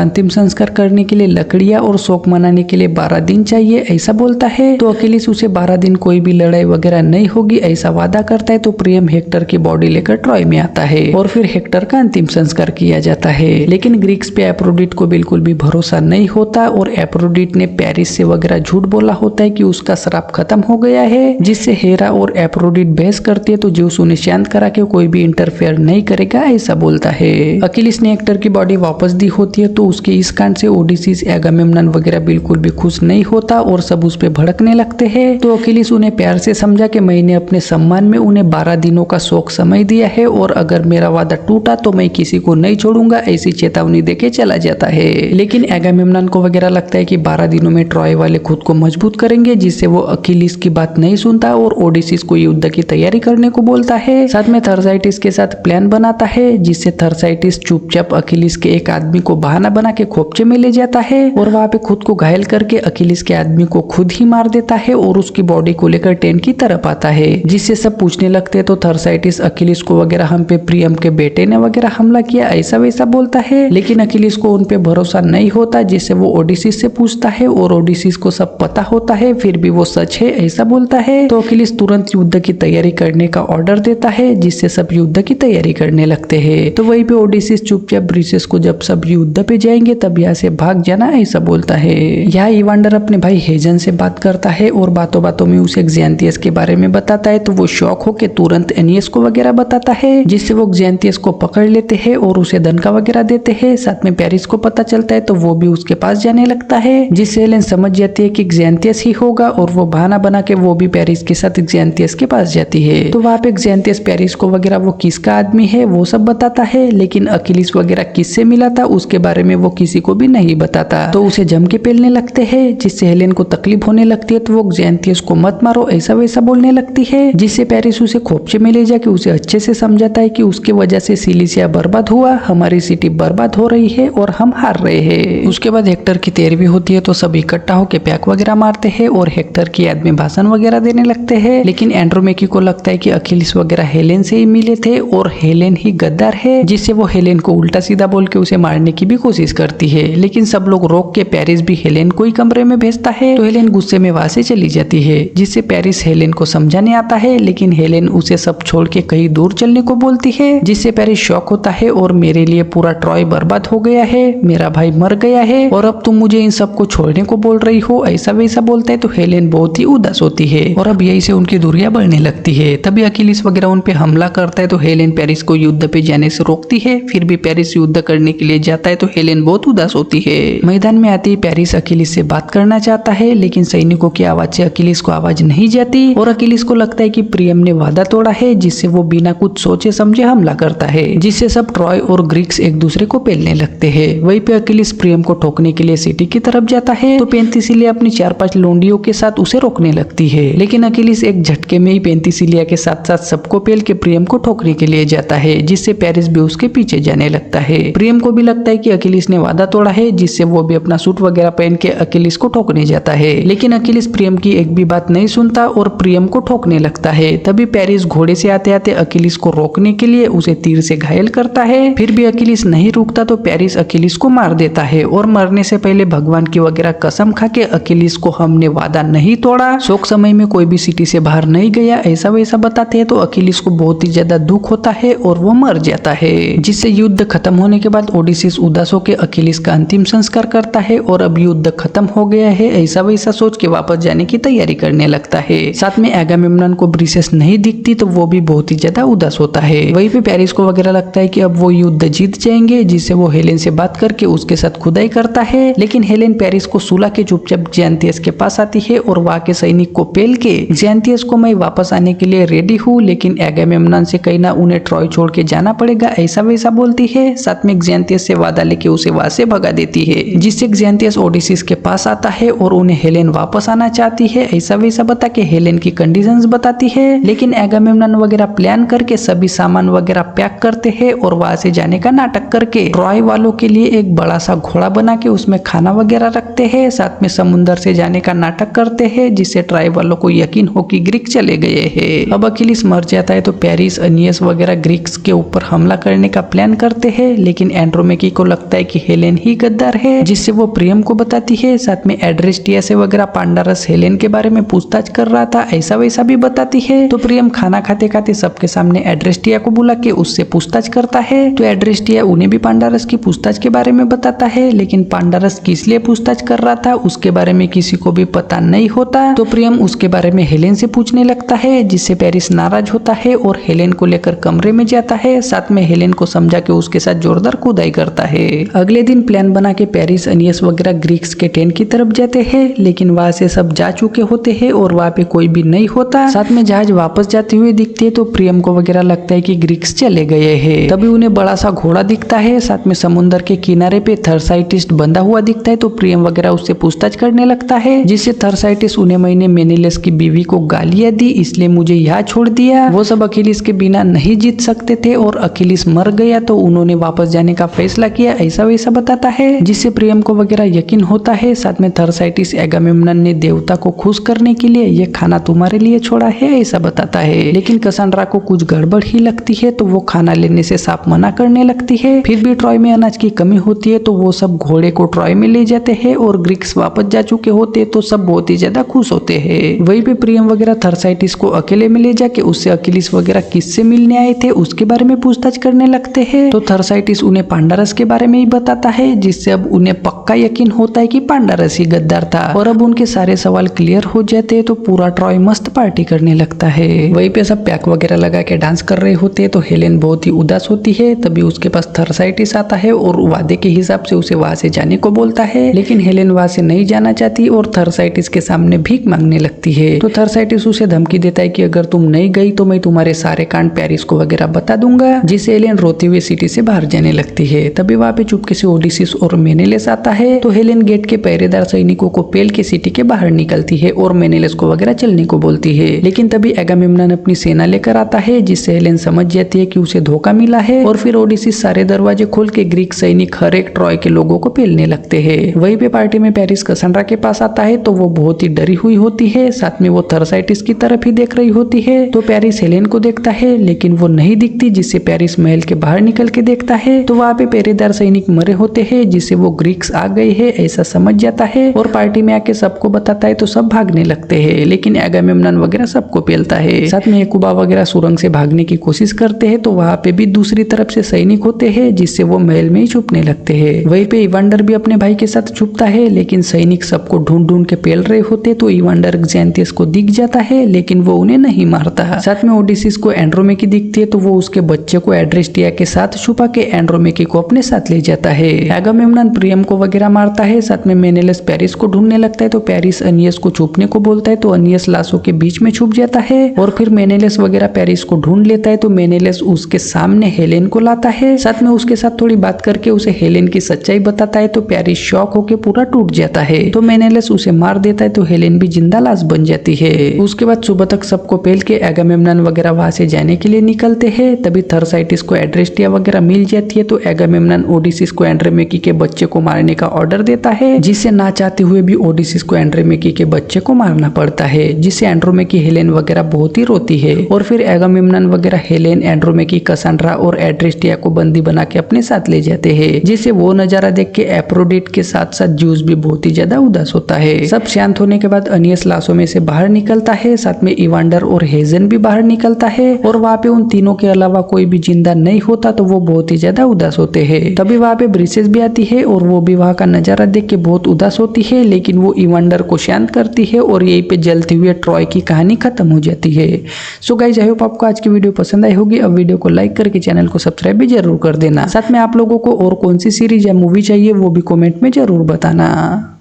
अंतिम संस्कार करने के लिए लकड़ियां और शोक मनाने के लिए 12 दिन चाहिए ऐसा बोलता है। तो अखिलेश उसे 12 दिन कोई भी लड़ाई वगैरह नहीं होगी ऐसा वादा करता है। तो प्रियम हेक्टर की बॉडी लेकर ट्रॉय में आता है और फिर हेक्टर का अंतिम संस्कार किया जाता है। लेकिन ग्रीक्स पे एप्रोडिट को बिल्कुल भी भरोसा नहीं होता और एप्रोडिट ने पेरिस से वगैरह झूठ बोला होता है कि उसका श्राप खत्म हो गया है, जिससे हेरा और एप्रोडिट बहस करती है। तो ज्यूस उन्हें शांत करा के कोई भी इंटरफेयर नहीं करेगा ऐसा बोलता है। अखिलेश ने हेक्टर की बॉडी वापस दी होती है। तो उसके इस कांड से ओडिसीज, एगामेम्नन वगैरह बिल्कुल भी खुश नहीं होता और सब उस पे भड़कने लगते हैं। तो अखिलेश उन्हें प्यार से समझा कि मैंने अपने सम्मान में उन्हें 12 दिनों का शोक समय दिया है और अगर मेरा वादा टूटा तो मैं किसी को नहीं छोड़ूंगा ऐसी चेतावनी देके चला जाता है। लेकिन एगामेम्नन को वगैरह लगता है कि 12 दिनों में ट्रॉय वाले खुद को मजबूत करेंगे, जिससे वो अखिलेश की बात नहीं सुनता और ओडिसीज को युद्ध की तैयारी करने को बोलता है। साथ में थर्साइटिस के साथ प्लान बनाता है, जिससे थर्साइटिस चुपचाप अखिलेश के एक आदमी को बहाना बना के खोपचे में ले जाता है और वहाँ पे खुद को घायल करके अखिलेश के आदमी को खुद ही मार देता है और उसकी बॉडी को लेकर टेंट की तरफ आता है, जिससे सब पूछने लगते हैं। तो थर्साइटिस अखिलेश को वगैरह हम पे प्रियम के बेटे ने वगैरह हमला किया ऐसा वैसा बोलता है। लेकिन अखिलेश को उन पे भरोसा नहीं होता, जिससे वो ओडिसीज से पूछता है और ओडिसीज को सब पता होता है फिर भी वो सच है ऐसा बोलता है। तो अखिलेश तुरंत युद्ध की तैयारी करने का ऑर्डर देता है, जिससे सब युद्ध की तैयारी करने लगते हैं। तो वहीं पे ओडिसीज चुपचाप ब्रिसेस को जब सब युद्ध पे जाएंगे तब यहाँ से भाग जाना ऐसा बोलता है। यहाँ इवांडर अपने भाई हेजन से बात करता है और बातों बातों में उसे एक्जेंथियस के बारे में बताता है। तो वो शौक हो के तुरंत एनियस को वगैरह बताता है, जिससे वो एक्जेंथियस को पकड़ लेते हैं और उसे दनका वगैरह देते हैं। साथ में पेरिस को पता चलता है तो वो भी उसके पास जाने लगता है, जिससे हेलेन समझ जाती है कि एक्जेंथियस ही होगा और वो बहाना बना के वो भी पेरिस के साथ एक्जेंथियस के पास जाती है। तो वहाँ पे एक्जेंथियस पेरिस को वगैरह वो किसका आदमी है वो सब बताता है, लेकिन अखिलेश वगैरह किससे मिला था उसके बारे में वो किसी को भी नहीं बताता। तो उसे जम के पेलने लगते हैं, जिससे हेलेन को तकलीफ होने लगती है। तो वो एक्जेंथियस को मत मारो ऐसा वैसा बोलने लगती है, जिससे पेरिस उसे खोपचे में ले जाके उसे अच्छे से समझाता है कि उसके वजह से सिलिसिया बर्बाद हुआ, हमारी सिटी बर्बाद हो रही है और हम हार रहे हैं। उसके बाद हेक्टर की 13वीं होती है तो सब इकट्ठा होकर पैक वगैरह मारते हैं और हेक्टर की याद में भाषण वगैरह देने लगते हैं। लेकिन एंड्रोमेकी को लगता है कि अखिलेश वगैरह हेलेन से ही मिले थे और हेलेन ही गद्दार है, जिससे वो हेलेन को उल्टा सीधा बोल के उसे मारने की भी कोशिश करती है। लेकिन सब लोग रोक के पेरिस भी हेलेन को ही कमरे में भेजता है। तो हेलेन गुस्से में वहां से चली जाती है, जिससे पेरिस हेलेन को समझाने आता है। लेकिन हेलेन उसे सब छोड़ के कहीं दूर चलने को बोलती है, जिससे पेरिस शॉक होता है और मेरे लिए पूरा ट्रॉय बर्बाद हो गया है, मेरा भाई मर गया है और अब तुम मुझे इन सबको छोड़ने को बोल रही हो ऐसा वैसा बोलता है। तो हेलेन बहुत ही उदास होती है और अब यही से उनकी दूरियां बढ़ने लगती है। तभी अखिलेश वगैरह उन पे हमला करता है तो हेलेन पेरिस को युद्ध पे जाने से रोकती है। फिर भी पेरिस युद्ध करने के लिए जाता है तो हेलेन बहुत उदास होती है। मैदान में आते ही पेरिस अखिलेश से बात करना चाहता है, लेकिन सैनिकों की आवाज से अखिलेश को आवाज नहीं जाती और अखिलेश को लगता है कि प्रियम ने वादा तोड़ा है, जिससे वो बिना कुछ सोचे समझे हमला करता है, जिससे सब ट्रॉय और ग्रीक्स एक दूसरे को पेलने लगते हैं। वहीं पे अखिलेश प्रियम को ठोकने के लिए सिटी की तरफ जाता है तो पेंथिसिलिया अपनी 4-5 लोंडियों के साथ उसे रोकने लगती है। लेकिन अखिलेश एक झटके में ही पेंथिसिलिया के साथ साथ सबको पेल के प्रियम को ठोकने के लिए जाता है, जिससे पेरिस भी उसके पीछे जाने लगता है। प्रियम को भी लगता है कि अखिलेश ने वादा तोड़ा है, जिससे वो भी अपना सूट वगैरह पहन के अखिलेश को ठोकने जाता है। लेकिन अखिलेश प्रियम की एक भी बात नहीं सुनता और प्रियम को ठोकने लगता है। तभी पेरिस घोड़े से आते आते अखिलेश को रोकने के लिए उसे तीर से घायल करता है। फिर भी अखिलेश नहीं रुकता तो पेरिस अखिलेश को मार देता है और मरने से पहले भगवान की वगैरह कसम खा के अखिलेश को हमने वादा नहीं तोड़ा, शोक समय में कोई भी सिटी से बाहर नहीं गया ऐसा वैसा बताते हैं। तो अखिलेश को बहुत ही ज्यादा दुख होता है और वो मर जाता है, जिससे युद्ध खत्म होने के बाद ओडिसीज उदास होकर अखिलेश का अंतिम संस्कार करता है और अब युद्ध खत्म हो गया है ऐसा वैसा सोच के वापस जाने की तैयारी करने लगता है। साथ में एगामेम्नन को ब्रिसेस नहीं दिखती तो वो भी बहुत ही ज्यादा उदास होता है। वहीं पे पेरिस को वगैरह लगता है कि अब वो युद्ध जीत जाएंगे, जिससे वो हेलेन से बात करके उसके साथ खुदाई करता है। लेकिन हेलेन पेरिस को सुला के चुपचाप एक्जेंथियस के पास आती है और वहां के सैनिक को पेल के एक्जेंथियस को मैं वापस आने के लिए रेडी हूँ, लेकिन एगामेम्नन से कहना उन्हें ट्रॉय छोड़ के जाना पड़ेगा ऐसा वैसा बोलती है। साथ में एक्जेंथियस से वादा लेके उसे वहां से भगा देती है, जिससे एक्जेंथियस ओडिसीज के पास आता है और उन्हें हेलेन वापस आना चाहती है ऐसा वैसा बता के हेलेन की कंडीशंस बताती है। लेकिन एगामेम्नन वगैरह प्लान करके सभी सामान वगैरह पैक करते हैं और वहां से जाने का नाटक करके ट्रॉय वालों के लिए एक बड़ा सा घोड़ा बना के उसमें खाना वगैरह रखते हैं। साथ में समुद्र से जाने का नाटक करते हैं, जिससे ट्रॉय वालों को यकीन हो कि ग्रीक चले गए हैं। अब अखिलिस मर जाता है तो पेरिस, एनियस वगैरह ग्रीक्स के ऊपर हमला करने का प्लान करते हैं, लेकिन एंड्रोमेकी को लगता है कि हेलेन ही गद्दार है, जिससे वो प्रियम को बताती है। साथ में एड्रेस्टिया से वगैरह पांडारस हेलेन के बारे में पूछताछ कर रहा था, ऐसा वैसा भी बताती है। तो प्रियम खाना खाते खाते सबके सामने एड्रेस्टिया को बुला के उससे पूछताछ करता है। तो एड्रेस्टिया उन्हें भी पांडारस की पूछताछ के बारे में बताता है, लेकिन पांडारस किस लिए पूछताछ कर रहा था उसके बारे में किसी को भी पता नहीं होता। तो प्रियम उसके बारे में हेलेन से पूछने लगता है, जिससे पेरिस नाराज होता है और हेलेन को लेकर कमरे में जाता है। साथ में हेलेन को समझा के उसके साथ जोरदार खुदाई करता है। अगले दिन प्लान बना के पेरिस, एनियस वगैरह ग्रीक्स के टेंट की तरफ जाते हैं, लेकिन वहां से सब जा चुके होते हैं और वहां पे कोई भी नहीं होता। साथ में जहाज वापस जाते हुए दिखते हैं, तो प्रियम को वगैरह लगता है कि ग्रीक्स चले गए हैं। तभी उन्हें बड़ा सा घोड़ा दिखता है, साथ में समुद्र के किनारे पे थर्साइटिस बंधा हुआ दिखता है। तो प्रियम वगैरह उससे पूछताछ करने लगता है, जिससे थर्साइटिस उन्हें मैंने मेनिलस की बीवी को गालियां दी, इसलिए मुझे यहाँ छोड़ दिया। वो सब अखिलिस के बिना नहीं जीत सकते थे और अखिलिस मर गया तो उन्होंने वापस जाने का फैसला किया, ऐसा वैसा बताता है, जिससे प्रियम को वगैरह यकीन होता है। साथ में थर्साइटिस एगामेम्नन ने देवता को खुश करने के लिए ये खाना तुम्हारे लिए छोड़ा है, ऐसा बताता है। लेकिन कसांड्रा को कुछ गड़बड़ ही लगती है, तो वो खाना लेने से साफ मना करने लगती है। फिर भी ट्रॉय में अनाज की कमी होती है, तो वो सब घोड़े को ट्रॉय में ले जाते हैं और ग्रीक्स वापस जा चुके होते तो सब बहुत ही ज्यादा खुश होते हैं। वहीं पे प्रियम वगैरह थर्साइटिस को अकेले में ले जाके उससे अखिलिस वगैरह किससे मिलने आए थे उसके बारे में पूछताछ करने लगते हैं। तो थर्साइटिस उन्हें पांडारस के बारे में ही बताता है, जिससे अब उन्हें पक्का यकीन होता है कि पांडारस ही गद्दार था। और अब उनके सारे सवाल क्लियर हो जाते हैं, तो पूरा ट्रॉय मस्त पार्टी करने लगता है। वहीं पे सब पैक वगैरह लगा के डांस कर रहे होते हैं, तो हेलेन बहुत ही उदास होती है। तभी उसके पास थर्साइटिस आता है और वादे के हिसाब से उसे वहां से जाने को बोलता है, लेकिन हेलेन वहां से नहीं जाना चाहती और थर्साइटिस के सामने भीख मांगने लगती है। तो थर्साइटिस उसे धमकी देता है कि अगर तुम नहीं गई तो मैं तुम्हारे सारे कांड पेरिस को वगैरह बता दूंगा, जिससे हेलेन रोती हुई सिटी से बाहर जाने लगती है। तभी वहां पे चुपके से ओडिसिस और मेनेलेस आता है। तो हेलेन गेट के पहरेदार सैनिकों को पेल के सिटी के बाहर निकलती है और मेनेलेस को वगैरह चलने को बोलती है। लेकिन तभी एगामेम्नन अपनी सेना लेकर आता है, जिससे हेलेन समझ जाती है कि उसे धोखा मिला है। और फिर ओडिसिस सारे दरवाजे खोल के ग्रीक सैनिक हर एक ट्रॉय के लोगों को पेलने लगते हैं। वहीं पे पार्टी में पेरिस कसांड्रा के पास आता है, तो वो बहुत ही डरी हुई होती है। साथ में वो थर्साइटिस की तरफ ही देख रही होती है। तो पेरिस हेलेन को देखता है, लेकिन वो नहीं दिखती, जिससे पेरिस महल के बाहर निकल के देखता है। तो वहाँ पे पहरेदार सैनिक मरे होते हैं, जिससे वो ग्रीक्स आ गए हैं ऐसा समझ जाता है और पार्टी में आके सबको बताता है। तो सब भागने लगते हैं, लेकिन एगामेम्नन वगैरह सबको पेलता है। साथ में हेकुबा वगैरह सुरंग से भागने की कोशिश करते हैं, तो वहाँ पे भी दूसरी तरफ से सैनिक होते हैं, जिससे वो महल में ही छुपने लगते हैं। वहीं पे इवांडर भी अपने भाई के साथ छुपता है, लेकिन सैनिक सबको ढूंढ ढूंढ के पेल रहे होते। तो इवांडर ज़ैंथियस को दिख जाता है, लेकिन वो उन्हें नहीं मारता। साथ में ओडिसिस को एंड्रोमेकी दिखती है, तो वो उसके बच्चे को एड्रेस्टिया के साथ छुपा के एंड्रोमेकी को अपने साथ ले जाता है। एगामेम्नन प्रियम को वगैरह मारता है। साथ में मेनेलेस पेरिस को ढूंढने लगता है, तो पेरिस एनियस को छुपने को बोलता है, तो एनियस लाशों के बीच में छुप जाता है। और फिर मेनेलेस वगैरह पेरिस को ढूंढ लेता है, तो मेनेलेस उसके सामने हेलेन को लाता है। साथ में उसके साथ थोड़ी बात करके उसे हेलेन की सच्चाई बताता है, तो पेरिस शॉक होके पूरा टूट जाता है। तो मेनेलेस उसे मार देता है, तो हेलेन भी जिंदा लाश बन जाती है। उसके बाद सुबह तक सबको पेल के एगामेम्नन वगैरह वहां से जाने के लिए निकलते हैं। तभी थर्साइटिस को एड्रेस्टिया वगैरह मिल जाती है, तो एगामेम्नन ओडिसिस को एंड्रोमेकी के बच्चे को मारने का ऑर्डर देता है, जिससे ना चाहते हुए भी ओडिसिस को एंड्रोमेकी के बच्चे को मारना पड़ता है, जिससे एंड्रोमेकी हेलेन वगैरह बहुत ही रोती है। और फिर एगामेम्नन वगैरह हेलेन, एंड्रोमेकी, कसांड्रा और एड्रेस्टिया को बंदी बना के अपने साथ ले जाते हैं, जिससे वो नजारा देख के एप्रोडिट के साथ साथ ज्यूस भी बहुत ही ज्यादा उदास होता है। सब शांत होने के बाद एनियस लाशों में से बाहर निकलता है। साथ में इवांडर और हेजन भी बाहर निकलता है और वहाँ पे उन तीनों के अलावा कोई भी जिंदा नहीं होता, तो वो बहुत ही ज्यादा उदास होते हैं। तभी वहाँ पे ब्रिसेस भी आती है और वो भी वहाँ का नजारा देख के बहुत उदास होती है, लेकिन वो इवांडर को शांत करती है और यहीं पे जलते हुए ट्रॉय की कहानी खत्म हो जाती है। सो गाइस, आई होप आपको आज की वीडियो पसंद आई होगी। अब वीडियो को लाइक करके चैनल को सब्सक्राइब भी जरूर कर देना। साथ में आप लोगों को और कौन सी सीरीज या मूवी चाहिए वो भी कमेंट में जरूर बताना।